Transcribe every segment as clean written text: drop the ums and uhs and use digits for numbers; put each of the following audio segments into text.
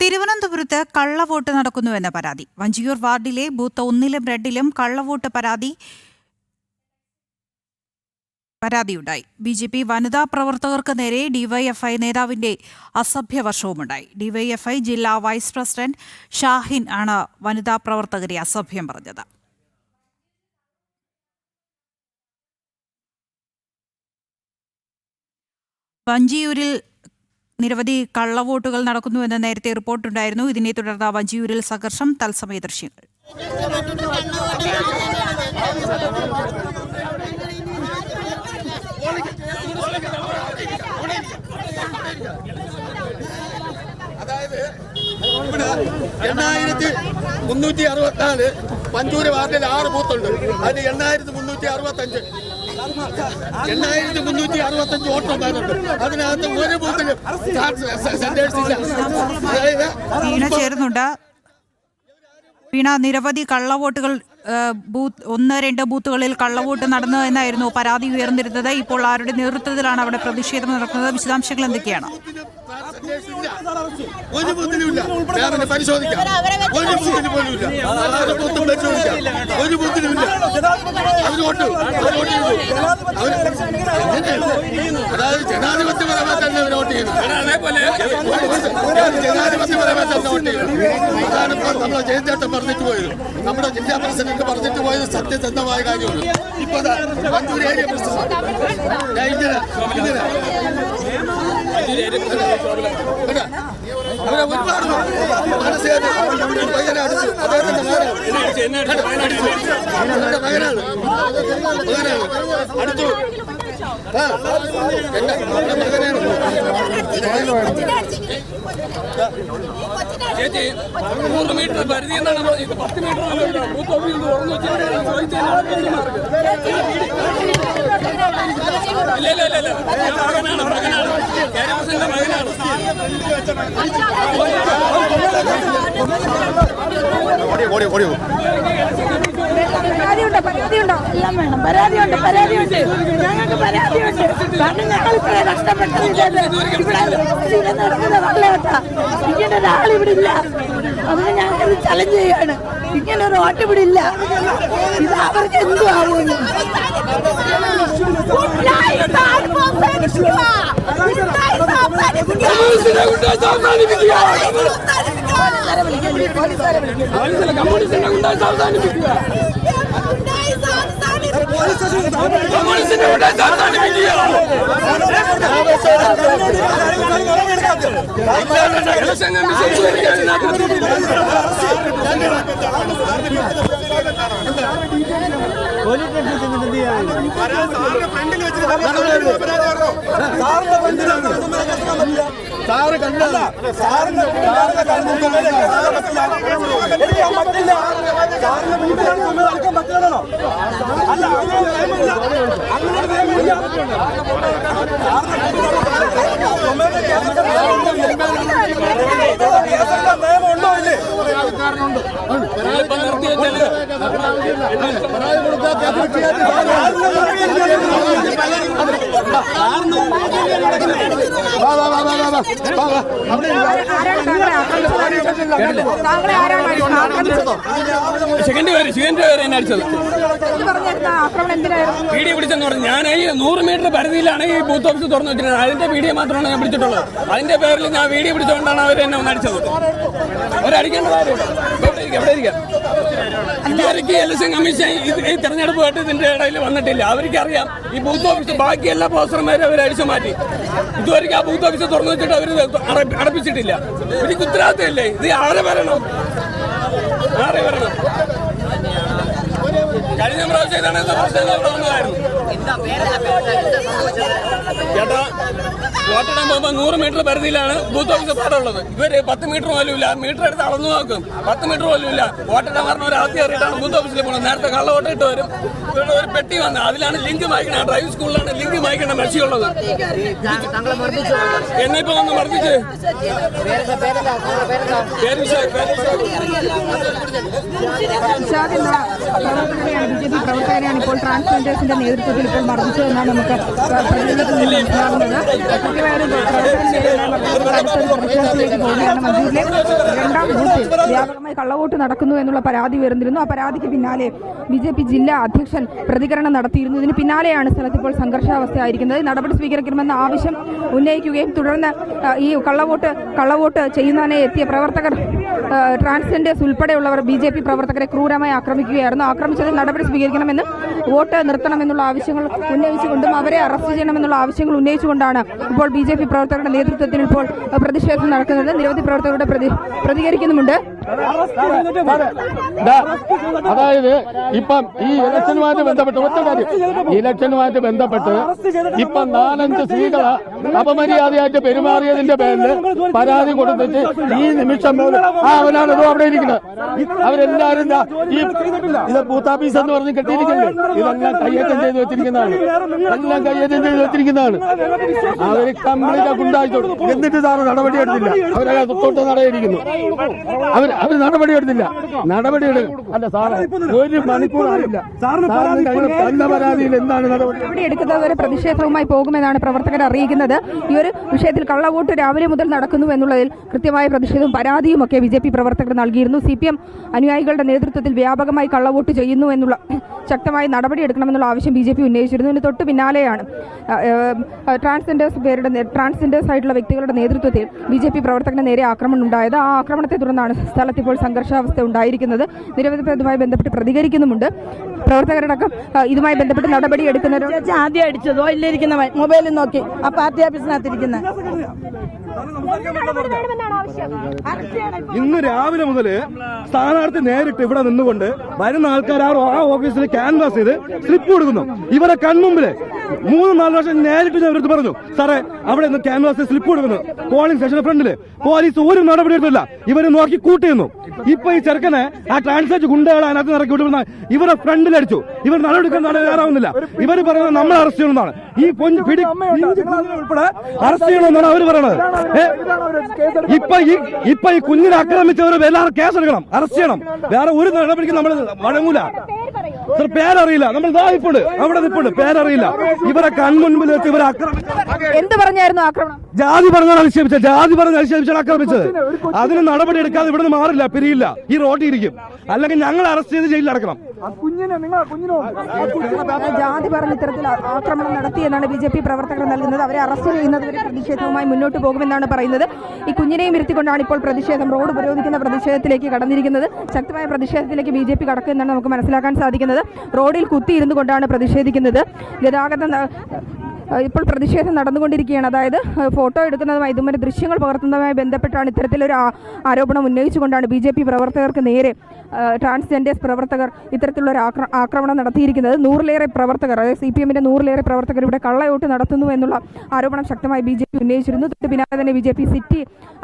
തിരുവനന്തപുരത്ത് കള്ളവോട്ട് നടക്കുന്നുവെന്ന പരാതി. വഞ്ചിയൂർ വാർഡിലെ ബൂത്ത് 1-ലും 2-ലും കള്ളവോട്ട് പരാതിയുണ്ടായി. BJP വനിതാ പ്രവർത്തകർക്ക് നേരെ ഡിവൈഎഫ്ഐ നേതാവിന്റെ അസഭ്യവർഷവുമുണ്ടായി. ഡിവൈഎഫ്ഐ ജില്ലാ വൈസ് പ്രസിഡന്റ് ഷാഹിൻ ആണ് വനിതാ പ്രവർത്തകരെ അസഭ്യം പറഞ്ഞത്. വഞ്ചിയൂരിൽ നിരവധി കള്ളവോട്ടുകൾ നടക്കുന്നുവെന്ന് നേരത്തെ റിപ്പോർട്ടുണ്ടായിരുന്നു. ഇതിനെ തുടർന്ന് വഞ്ചിയൂരിൽ സംഘർഷം. തത്സമയ ദൃശ്യങ്ങൾ. അതായത് 8364 വഞ്ചൂര് വാർഡിൽ 6 ബൂത്തുണ്ട്. അതിന് 8365 വോട്ടുണ്ടായിരുന്നു. അതിനകത്ത് ഒരു ബൂത്തിലും സെന്റേഴ്സ് ഇല്ല. വീണ ചേരുന്നുണ്ട്. വീണ, നിരവധി കള്ളവോട്ടുകൾ ബൂത്ത് 1-2 ബൂത്തുകളിൽ കള്ളവോട്ട് നടന്നു എന്നായിരുന്നു പരാതി ഉയർന്നിരുന്നത്. ഇപ്പോൾ ആരുടെ നേതൃത്വത്തിലാണ് അവിടെ പ്രതിഷേധം നടക്കുന്നത്? വിശദാംശങ്ങൾ എന്തൊക്കെയാണ്? ഒരു ബൂത്തിലുമില്ല. പരിശോധിക്കാം. ഒരു ബൂത്തിന് പോലും ഇല്ല. ഒരു ബൂത്തിലുമില്ല. അതായത് ജനാധിപത്യപരമായി തന്നെ അവർ വോട്ട് ചെയ്യുന്നു. ജനാധിപത്യപരമായി തന്നെ വോട്ട് ചെയ്യുന്നു. അതാണ് ഇപ്പോൾ നമ്മുടെ ജയചേട്ടൻ പറഞ്ഞിട്ട് പോയത്. നമ്മുടെ ജില്ലാ പ്രസിഡന്റ് പറഞ്ഞിട്ട് പോയത് സത്യസന്ധമായ കാര്യമാണ്. ഇപ്പൊ വഞ്ചൂർ ഏരിയ പ്രസിഡന്റ് അവരെ ഒരുപാട് മകനാണ് അടുത്തു ചേച്ചി 100 മീറ്റർ പരിധി എന്നാണ് പറഞ്ഞത്. 10 മീറ്റർ പരാതിയുണ്ടോ? എല്ലാം വേണം. പരാതിയുണ്ട്. ഞങ്ങൾക്ക് പരാതിയുണ്ട്. കാരണം ഞങ്ങളിപ്പോഴേ കഷ്ടപ്പെട്ടത് ഇവിടെ നടക്കുന്ന കള്ളവോട്ടാ. ഇങ്ങനെ ഒരാൾ ഇവിടെ ഇല്ല. അതിന് ഞങ്ങൾക്ക് ചലഞ്ച് ചെയ്യാണ്. ഇങ്ങനെ ഒരു വോട്ട് ഇവിടെ ഇല്ല. ഇത് അവർക്ക് എന്തു ആവുന്നു? സാറ് കണ്ടല്ല. സാറിന്റെ പറ്റില്ലല്ലോ. അല്ല നിയമമുണ്ടോ ഇല്ലേ? സെക്കൻഡ് പേര് എന്നെ അടിച്ചത്. വീഡിയോ പിടിച്ചെന്ന് പറഞ്ഞു. ഞാൻ ഈ 100 മീറ്റർ പരിധിയിലാണ് ഈ ബൂത്ത് ഓഫീസ് തുറന്നു വെച്ചിട്ടുള്ളത്. അതിന്റെ വീഡിയോ മാത്രമാണ് ഞാൻ പിടിച്ചിട്ടുള്ളത്. അതിന്റെ പേരിൽ ഞാൻ വീഡിയോ പിടിച്ചുകൊണ്ടാണ് അവർ എന്നെ ഒന്ന് അടിച്ചത്. അവരടിക്കേണ്ട കാര്യമില്ല. എവിടെ ഇരിക്കാം. ഇതുവരെയ്ക്ക് ഇലക്ഷൻ കമ്മീഷൻ ഈ തെരഞ്ഞെടുപ്പുമായിട്ട് ഇതിന്റെ ഇടയിൽ വന്നിട്ടില്ല. അവർക്കറിയാം ഈ ബൂത്ത് ഓഫീസ് ബാക്കി എല്ലാ പോസ്റ്റർമാരും അവർ അടിച്ചു മാറ്റി. ഇതുവരെയ്ക്ക് ആ ബൂത്ത് ഓഫീസ് തുറന്നു വെച്ചിട്ട് അവർ അടപ്പിച്ചിട്ടില്ല. എനിക്ക് ഉത്തരവാദിത്തമില്ലേ? ഇത് ആരെ വരണം? കഴിഞ്ഞ പ്രാവശ്യം ഇതാണ് വന്നതായിരുന്നു. ചേട്ടാ, വോട്ടിടാൻ പോകുമ്പോൾ 100 മീറ്റർ പരിധിയിലാണ് ബൂത്ത് ഓഫീസ് പാടുള്ളത്. ഇവര് 10 മീറ്റർ പോലും ഇല്ല. മീറ്റർ എടുത്ത് അളന്നു നോക്കും. 10 മീറ്റർ പോലും ഇല്ല. വോട്ടിടാൻ പറഞ്ഞ ഒരു ആദ്യം അറിയിട്ടാണ് ബൂത്ത് ഓഫീസിൽ പോകുന്നത്. നേരത്തെ കള്ള വോട്ടിട്ട് വരും. ഇവിടെ ഒരു പെട്ടി വന്ന് അതിലാണ് ലിങ്ക് മായ്ക്കണ. ഡ്രൈവിംഗ് സ്കൂളിലാണ് ലിങ്ക് മായ്ക്കണ മെസ്സിയുള്ളത്. എന്നെ ഇപ്പൊ ഒന്ന് മർദ്ദിച്ച് പ്രവർത്തകരെയാണ് ഇപ്പോൾ ട്രാൻസ്ജെൻഡേഴ്സിന്റെ നേതൃത്വത്തിൽ നേതൃത്വത്തിൽ ഇപ്പോൾ മർദ്ദിച്ചതെന്നാണ് നമുക്ക് മനസ്സിലാവുന്നത്. പ്രതിഷേധത്തിലേക്ക് പോവുകയാണ്. മഞ്ചൂരിലെ 2ാം ബൂത്തിൽ വ്യാപകമായി കള്ളവോട്ട് നടക്കുന്നു എന്നുള്ള പരാതി ഉയർന്നിരുന്നു. ആ പരാതിക്ക് പിന്നാലെ BJP ജില്ലാ അധ്യക്ഷൻ പ്രതികരണം നടത്തിയിരുന്നു. ഇതിന് പിന്നാലെയാണ് സ്ഥലത്ത് ഇപ്പോൾ സംഘർഷാവസ്ഥയായിരിക്കുന്നത്. നടപടി സ്വീകരിക്കണമെന്ന ആവശ്യം ഉന്നയിക്കുകയും തുടർന്ന് ഈ കള്ളവോട്ട് ചെയ്യുന്നതിനെ എത്തിയ പ്രവർത്തകർ, ട്രാൻസ്ജെൻഡേഴ്സ് ഉൾപ്പെടെയുള്ളവർ BJP പ്രവർത്തകരെ ക്രൂരമായി ആക്രമിക്കുകയായിരുന്നു. ആക്രമിച്ചതിൽ നടപടി സ്വീകരിക്കണമെന്നും വോട്ട് നിർത്തണമെന്നുള്ള ആവശ്യങ്ങൾ ഉന്നയിച്ചുകൊണ്ടും അവരെ അറസ്റ്റ് ചെയ്യണമെന്നുള്ള ആവശ്യങ്ങൾ ഉന്നയിച്ചുകൊണ്ടാണ് ഇപ്പോൾ BJP പ്രവർത്തകരുടെ നേതൃത്വത്തിൽ ഇപ്പോൾ പ്രതിഷേധം നടക്കുന്നത്. നിരവധി പ്രവർത്തകരുടെ പ്രതികരിക്കുന്നുമുണ്ട്. അതായത് ഇപ്പം ഈ ഇലക്ഷനുമായിട്ട് ബന്ധപ്പെട്ട് ഒറ്റ കാര്യം, ഇലക്ഷനുമായിട്ട് ബന്ധപ്പെട്ട് ഇപ്പം 4-5 സ്ത്രീകളെ അപമര്യാദയായിട്ട് പെരുമാറിയതിന്റെ പേരിൽ പരാതി കൊടുത്തിട്ട് ഈ നിമിഷം അവനാണ് അവിടെ ഇരിക്കുന്നത്. അവരെല്ലാരും ഇത് ബൂത്ത് ഓഫീസ് എന്ന് പറഞ്ഞ് കെട്ടിയിരിക്കുന്നത്. ഇതെല്ലാം കയ്യേറ്റം ചെയ്ത് വെച്ചിരിക്കുന്നതാണ്. അവര് കംപ്ലീറ്റ് ഉണ്ടായിട്ടോ. എന്നിട്ട് സാറ് നടപടിയെടുത്തില്ല. അവരെ തൊട്ട് നടയിരിക്കുന്നു. അവർ നടപടിയെടുത്തില്ല. അല്ല സാറ് 1 മണിക്കൂറായില്ല. പല പരാതിയിൽ എന്താണ് നടപടി എടുക്കുന്നവരെ പ്രതിഷേധവുമായി പോകുമെന്നാണ് പ്രവർത്തകർ അറിയിക്കുന്നത്. ഈ ഒരു വിഷയത്തിൽ കള്ളവോട്ട് രാവിലെ മുതൽ നടക്കുന്നു എന്നുള്ളതിൽ കൃത്യമായ പ്രതിഷേധവും പരാതിയും ഒക്കെ BJP പ്രവർത്തകർ നൽകിയിരുന്നു. CPM അനുയായികളുടെ നേതൃത്വത്തിൽ വ്യാപകമായി കള്ളവോട്ട് ചെയ്യുന്നു എന്നുള്ള ശക്തമായി നടപടിയെടുക്കണമെന്നുള്ള ആവശ്യം BJP ഉന്നയിച്ചിരുന്നു. ഇതിന് തൊട്ട് പിന്നാലെയാണ് ട്രാൻസ്ജെൻഡേഴ്സ് ആയിട്ടുള്ള വ്യക്തികളുടെ നേതൃത്വത്തിൽ BJP പ്രവർത്തകന് നേരെ ആക്രമണം ഉണ്ടായത്. ആ ആക്രമണത്തെ തുടർന്നാണ് സ്ഥലത്ത് ഇപ്പോൾ സംഘർഷാവസ്ഥ ഉണ്ടായിരിക്കുന്നത്. നിരവധി പേർ ഇതുമായി ബന്ധപ്പെട്ട് പ്രതികരിക്കുന്നുമുണ്ട്. പ്രവർത്തകരടക്കം ഇതുമായി ബന്ധപ്പെട്ട് നടപടിയെടുക്കുന്നവർ ആദ്യം അടിച്ചതോ ഇല്ലിരിക്കുന്നവൻ മൊബൈലിൽ നോക്കി ആ പാർട്ടി ഓഫീസിനകത്തിരിക്കുന്ന ഇന്ന് രാവിലെ മുതല് സ്ഥാനാർത്ഥി നേരിട്ട് ഇവിടെ നിന്നുകൊണ്ട് വരുന്ന ആൾക്കാർ ആ ഓഫീസിൽ ക്യാൻവാസ് ചെയ്ത് സ്ലിപ്പ് കൊടുക്കുന്നു. ഇവരെ കൺമുമ്പില് 3-4 വർഷം നേരിട്ട് ഞാൻ ഇവർക്ക് പറഞ്ഞു, സാറേ അവിടെ നിന്ന് ക്യാൻവാസ് സ്ലിപ്പ് കൊടുക്കുന്നു. പോളിംഗ് സ്റ്റേഷന് ഫ്രണ്ടില് പോലീസ് ഒരു നടപടി എടുത്തില്ല. ഇവര് നോക്കി കൂട്ടിയിരുന്നു. ഇപ്പൊ ഈ ചെറുക്കനെ ആ ട്രാൻസ്ലേറ്റ് ഗുണ്ടകളെ അതിനകത്ത് ഇറക്കി വിട്ടുന്ന ഇവരെ ഫ്രണ്ടിലടിച്ചു. ഇവർ നടപടിക്കാൻ തയ്യാറാവുന്നില്ല. ഇവർ പറയുന്നത് നമ്മളെ അറസ്റ്റ് ചെയ്യണമെന്നാണ്. ഈ ഉൾപ്പെടെ അറസ്റ്റ് ചെയ്യണമെന്നാണ് അവർ പറയുന്നത്. ഇപ്പൊ ഈ കുഞ്ഞിനെ ആക്രമിച്ചവർ എല്ലാവരും കേസെടുക്കണം, അറസ്റ്റ് ചെയ്യണം. വേറെ ഒരു നടപടിക്ക് നമ്മൾ വഴങ്ങൂല. പേരറിയില്ല. നമ്മൾ ഇപ്പോഴുണ്ട് അവിടെ നിൽപ്പുണ്ട്. പേരറിയില്ല. ഇവരെ കൺമുൻപിൽ വെച്ച് ഇവരെ എന്ത് പറഞ്ഞായിരുന്നു ആക്രമണം? ജാതി പറഞ്ഞാൽ അധിക്ഷേപിച്ചാണ് ആക്രമിച്ചത്. അതിന് നടപടി എടുക്കാതെ ഇവിടുന്ന് മാറില്ല, പിരിയില്ല. ഈ റോഡിൽ ഇരിക്കും. അല്ലെങ്കിൽ ഞങ്ങൾ അറസ്റ്റ് ചെയ്ത് ജയിലിൽ അടക്കണം. ജാതി പറഞ്ഞ ഇത്തരത്തിൽ ആക്രമണം നടത്തിയെന്നാണ് BJP പ്രവർത്തകർ നൽകുന്നത്. അവരെ അറസ്റ്റ് ചെയ്യുന്നതുവരെ പ്രതിഷേധവുമായി മുന്നോട്ട് പോകുമെന്നാണ് പറയുന്നത്. ഈ കുഞ്ഞിനെയും ഇരുത്തിക്കൊണ്ടാണ് ഇപ്പോൾ പ്രതിഷേധം, റോഡ് ഉപരോധിക്കുന്ന പ്രതിഷേധത്തിലേക്ക് കടന്നിരിക്കുന്നത്. ശക്തമായ പ്രതിഷേധത്തിലേക്ക് BJP കടക്കുമെന്നാണ് നമുക്ക് മനസ്സിലാക്കാൻ സാധിക്കുന്നത്. റോഡിൽ കുത്തിയിരുന്നു കൊണ്ടാണ് പ്രതിഷേധിക്കുന്നത്. ഗതാഗതം ഇപ്പോൾ പ്രതിഷേധം നടന്നുകൊണ്ടിരിക്കുകയാണ്. അതായത് ഫോട്ടോ എടുക്കുന്നതുമായി ഇതുവരെ ദൃശ്യങ്ങൾ പകർത്തുന്നതുമായി ബന്ധപ്പെട്ടാണ് ഇത്തരത്തിലൊരു ആരോപണം ഉന്നയിച്ചുകൊണ്ടാണ് BJP പ്രവർത്തകർക്ക് നേരെ ട്രാൻസ്ജെൻഡേഴ്സ് പ്രവർത്തകർ ഇത്തരത്തിലുള്ള ഒരു ആക്രമണം നടത്തിയിരിക്കുന്നത്. 100-ലേറെ പ്രവർത്തകർ, അതായത് CPMന്റെ 100-ലേറെ പ്രവർത്തകർ ഇവിടെ കള്ളവോട്ട് നടത്തുന്നു എന്നുള്ള ആരോപണം ശക്തമായി BJP ഉന്നയിച്ചിരുന്നു. തൊട്ട് പിന്നാലെ തന്നെ BJP സിറ്റി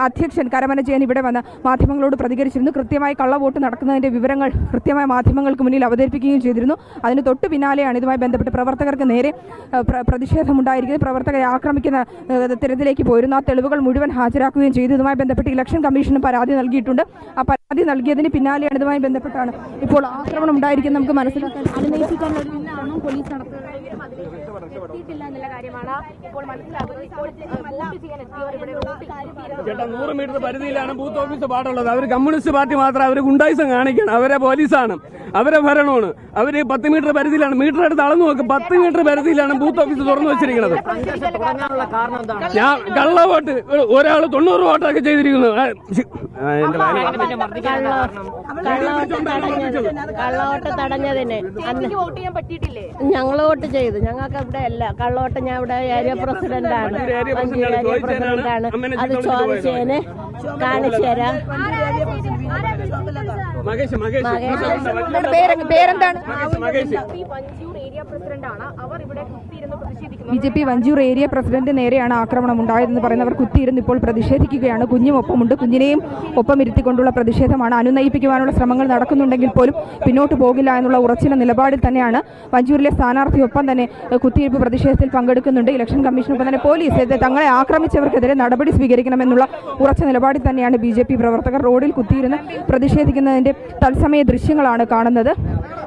അധ്യക്ഷൻ കരമന ജയൻ ഇവിടെ വന്ന് മാധ്യമങ്ങളോട് പ്രതികരിച്ചിരുന്നു. കൃത്യമായി കള്ളവോട്ട് നടക്കുന്നതിന്റെ വിവരങ്ങൾ കൃത്യമായി മാധ്യമങ്ങൾക്ക് മുന്നിൽ അവതരിപ്പിക്കുകയും ചെയ്തിരുന്നു. അതിന് തൊട്ട് പിന്നാലെയാണ് ഇതുമായി ബന്ധപ്പെട്ട് പ്രവർത്തകർക്ക് നേരെ പ്രതിഷേധമുണ്ടായിരിക്കുന്നത്. പ്രവർത്തകരെ ആക്രമിക്കുന്ന തരത്തിലേക്ക് പോയിരുന്നു. ആ തെളിവുകൾ മുഴുവൻ ഹാജരാക്കുകയും ചെയ്തു. ഇതുമായി ബന്ധപ്പെട്ട് ഇലക്ഷൻ കമ്മീഷന് പരാതി നൽകിയിട്ടുണ്ട്. ആ പരാതി നൽകിയതിന് പിന്നാലെയാണ് ഇതുമായി ബന്ധപ്പെട്ടാണ് ഇപ്പോൾ ആക്രമണം ഉണ്ടായിരിക്കുന്നത്. നമുക്ക് മനസ്സിലാക്കാൻ പോലീസ് ചേട്ടാ 100 മീറ്റർ പരിധിയിലാണ് ബൂത്ത് ഓഫീസ് പാടുള്ളത്. അവർ കമ്മ്യൂണിസ്റ്റ് പാർട്ടി മാത്രം, അവർ ഗുണ്ടായിസം കാണിക്കണം. അവരെ പോലീസാണ്, അവരെ ഭരണമാണ്. അവര് 10 മീറ്റർ പരിധിയിലാണ്, മീറ്റർ എടുത്ത് അളന്നു നോക്കും. 10 മീറ്റർ പരിധിയിലാണ് ബൂത്ത് ഓഫീസ് തുറന്നു വെച്ചിരിക്കുന്നത്. ഞാൻ കള്ളവോട്ട് ഒരാൾ 90 വോട്ടൊക്കെ ചെയ്തിരിക്കുന്നു. കള്ളവോട്ട് തടഞ്ഞതിന് ഞങ്ങൾ വോട്ട് ചെയ്തു. ഞങ്ങൾക്ക് ഇവിടെ അല്ല കള്ളവോട്ട്. ഞാൻ ഇവിടെ ഏരിയ പ്രസിഡന്റാണ്. അത് ചോദിച്ചതിന് കാണിച്ചു തരാം. പേരെന്താണ്? BJP വഞ്ചൂർ ഏരിയ പ്രസിഡന്റ് നേരെയാണ് ആക്രമണം ഉണ്ടായതെന്ന് പറയുന്നവർ കുത്തിയിരുന്ന് ഇപ്പോൾ പ്രതിഷേധിക്കുകയാണ്. കുഞ്ഞും ഒപ്പമുണ്ട്. കുഞ്ഞിനെയും ഒപ്പം ഇരുത്തിക്കൊണ്ടുള്ള പ്രതിഷേധമാണ്. അനുനയിപ്പിക്കുവാനുള്ള ശ്രമങ്ങൾ നടക്കുന്നുണ്ടെങ്കിൽ പോലും പിന്നോട്ട് പോകില്ല എന്നുള്ള ഉറച്ചിലെ നിലപാടിൽ തന്നെയാണ്. വഞ്ചൂരിലെ സ്ഥാനാർത്ഥി ഒപ്പം തന്നെ കുത്തിയിരിപ്പ് പ്രതിഷേധത്തിൽ പങ്കെടുക്കുന്നുണ്ട്. ഇലക്ഷൻ കമ്മീഷനൊപ്പം തന്നെ പോലീസ് തങ്ങളെ ആക്രമിച്ചവർക്കെതിരെ നടപടി സ്വീകരിക്കണമെന്നുള്ള ഉറച്ച നിലപാടിൽ തന്നെയാണ് BJP പ്രവർത്തകർ. റോഡിൽ കുത്തിയിരുന്ന് പ്രതിഷേധിക്കുന്നതിന്റെ തത്സമയ ദൃശ്യങ്ങളാണ് കാണുന്നത്.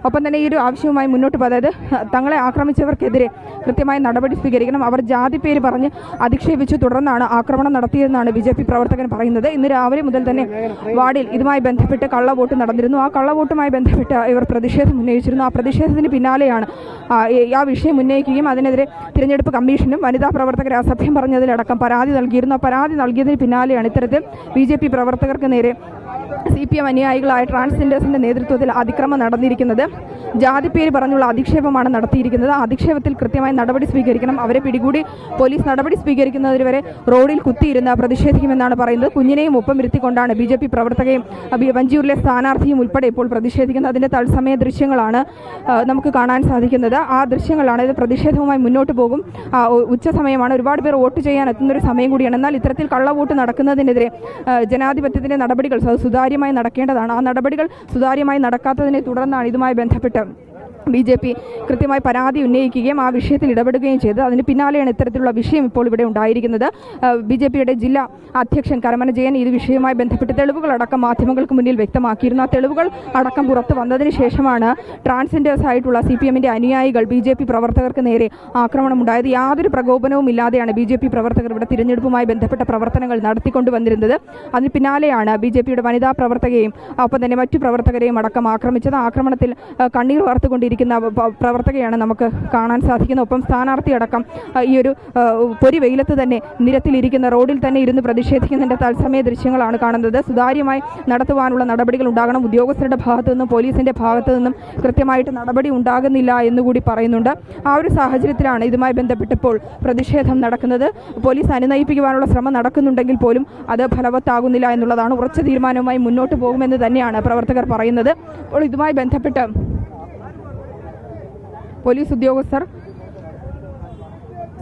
ഒപ്പം തന്നെ ഈ ഒരു ആവശ്യവുമായി മുന്നോട്ട് പോയത്, അതായത് തങ്ങളെ ആക്രമിച്ചവർക്കെതിരെ കൃത്യമായ നടപടി സ്വീകരിക്കണം. അവർ ജാതി പേര് പറഞ്ഞ് അധിക്ഷേപിച്ചു തുടർന്നാണ് ആക്രമണം നടത്തിയതെന്നാണ് BJP പ്രവർത്തകൻ പറയുന്നത്. ഇന്ന് രാവിലെ മുതൽ തന്നെ വാർഡിൽ ഇതുമായി ബന്ധപ്പെട്ട് കള്ളവോട്ട് നടന്നിരുന്നു. ആ കള്ളവോട്ടുമായി ബന്ധപ്പെട്ട് ഇവർ പ്രതിഷേധം ഉന്നയിച്ചിരുന്നു. ആ പ്രതിഷേധത്തിന് പിന്നാലെയാണ് ആ വിഷയം ഉന്നയിക്കുകയും അതിനെതിരെ തിരഞ്ഞെടുപ്പ് കമ്മീഷനും വനിതാ പ്രവർത്തകരെ അസഭ്യം പറഞ്ഞതിലടക്കം പരാതി നൽകിയിരുന്നു. ആ പരാതി നൽകിയതിന് പിന്നാലെയാണ് ഇത്തരത്തിൽ BJP പ്രവർത്തകർക്ക് നേരെ CPM അനുയായികളായ ട്രാൻസ്ജെൻഡേഴ്സിന്റെ നേതൃത്വത്തിൽ അതിക്രമം നടന്നിരിക്കുന്നത്. ജാതിപ്പേര് പറഞ്ഞുള്ള അധിക്ഷേപമാണ് നടത്തിയിരിക്കുന്നത്. ആ അധിക്ഷേപത്തിൽ കൃത്യമായി നടപടി സ്വീകരിക്കണം. അവരെ പിടികൂടി പോലീസ് നടപടി സ്വീകരിക്കുന്നതുവരെ റോഡിൽ കുത്തിയിരുന്ന് പ്രതിഷേധിക്കുമെന്നാണ് പറയുന്നത്. കുഞ്ഞിനെയും ഒപ്പം ഇരുത്തിക്കൊണ്ടാണ് BJP പ്രവർത്തകയും വഞ്ചിയൂരിലെ സ്ഥാനാർത്ഥിയും ഉൾപ്പെടെ ഇപ്പോൾ പ്രതിഷേധിക്കുന്നത്. അതിന്റെ തത്സമയ ദൃശ്യങ്ങളാണ് നമുക്ക് കാണാൻ സാധിക്കുന്നത്. ആ ദൃശ്യങ്ങളാണ് ഇത്. പ്രതിഷേധവുമായി മുന്നോട്ട് പോകും. ഉച്ച സമയമാണ്, ഒരുപാട് പേർ വോട്ട് ചെയ്യാൻ എത്തുന്നൊരു സമയം കൂടിയാണ്. എന്നാൽ ഇത്തരത്തിൽ കള്ളവോട്ട് നടക്കുന്നതിനെതിരെ ജനാധിപത്യത്തിന്റെ നടപടികൾ സുതാര്യമായി നടക്കേണ്ടതാണ്. ആ നടപടികൾ സുതാര്യമായി നടക്കാത്തതിനെ തുടർന്നാണ് ഇതുമായി ബന്ധപ്പെട്ട് BJP കൃത്യമായി പരാതി ഉന്നയിക്കുകയും ആ വിഷയത്തിൽ ഇടപെടുകയും ചെയ്തത്. അതിന് പിന്നാലെയാണ് ഇത്തരത്തിലുള്ള വിഷയം ഇപ്പോൾ ഇവിടെ ഉണ്ടായിരിക്കുന്നത്. BJPയുടെ ജില്ലാ അധ്യക്ഷൻ കരമന ജയൻ ഈ വിഷയവുമായി ബന്ധപ്പെട്ട് തെളിവുകളടക്കം മാധ്യമങ്ങൾക്ക് മുന്നിൽ വ്യക്തമാക്കിയിരുന്നു. ആ തെളിവുകൾ അടക്കം പുറത്തു വന്നതിന് ശേഷമാണ് ട്രാൻസ്ജെൻഡേഴ്സ് ആയിട്ടുള്ള CPMന്റെ അനുയായികൾ BJP പ്രവർത്തകർക്ക് നേരെ ആക്രമണം ഉണ്ടായത്. യാതൊരു പ്രകോപനവും ഇല്ലാതെയാണ് BJP പ്രവർത്തകർ ഇവിടെ തിരഞ്ഞെടുപ്പുമായി ബന്ധപ്പെട്ട പ്രവർത്തനങ്ങൾ നടത്തിക്കൊണ്ടുവന്നിരുന്നത്. അതിന് പിന്നാലെയാണ് BJPയുടെ വനിതാ പ്രവർത്തകയും ഒപ്പം തന്നെ മറ്റു പ്രവർത്തകരെയും അടക്കം ആക്രമിച്ചത്. ആക്രമണത്തിൽ കണ്ണീർ വാർത്തുകൊണ്ടിരിക്കുന്ന പ്രവർത്തകയാണ് നമുക്ക് കാണാൻ സാധിക്കുന്നത്. ഒപ്പം സ്ഥാനാർത്ഥി അടക്കം ഈ ഒരു പൊരി വെയിലത്ത് തന്നെ നിരത്തിലിരിക്കുന്ന റോഡിൽ തന്നെ ഇരുന്ന് പ്രതിഷേധിക്കുന്നതിന്റെ തത്സമയ ദൃശ്യങ്ങളാണ് കാണുന്നത്. സുതാര്യമായി നടത്തുവാനുള്ള നടപടികൾ ഉണ്ടാകണം. ഉദ്യോഗസ്ഥരുടെ ഭാഗത്തു നിന്നും പോലീസിന്റെ ഭാഗത്തു നിന്നും കൃത്യമായിട്ട് നടപടി ഉണ്ടാകുന്നില്ല എന്നുകൂടി പറയുന്നുണ്ട്. ആ ഒരു സാഹചര്യത്തിലാണ് ഇതുമായി ബന്ധപ്പെട്ടിപ്പോൾ പ്രതിഷേധം നടക്കുന്നത്. പോലീസ് അനുനയിപ്പിക്കുവാനുള്ള ശ്രമം നടക്കുന്നുണ്ടെങ്കിൽ പോലും അത് ഫലവത്താകുന്നില്ല എന്നുള്ളതാണ്. ഉറച്ച തീരുമാനവുമായി മുന്നോട്ട് പോകുമെന്ന് തന്നെയാണ് പ്രവർത്തകർ പറയുന്നത്. അപ്പോൾ ഇതുമായി ബന്ധപ്പെട്ട് പോലീസ് ഉദ്യോഗസ്ഥർ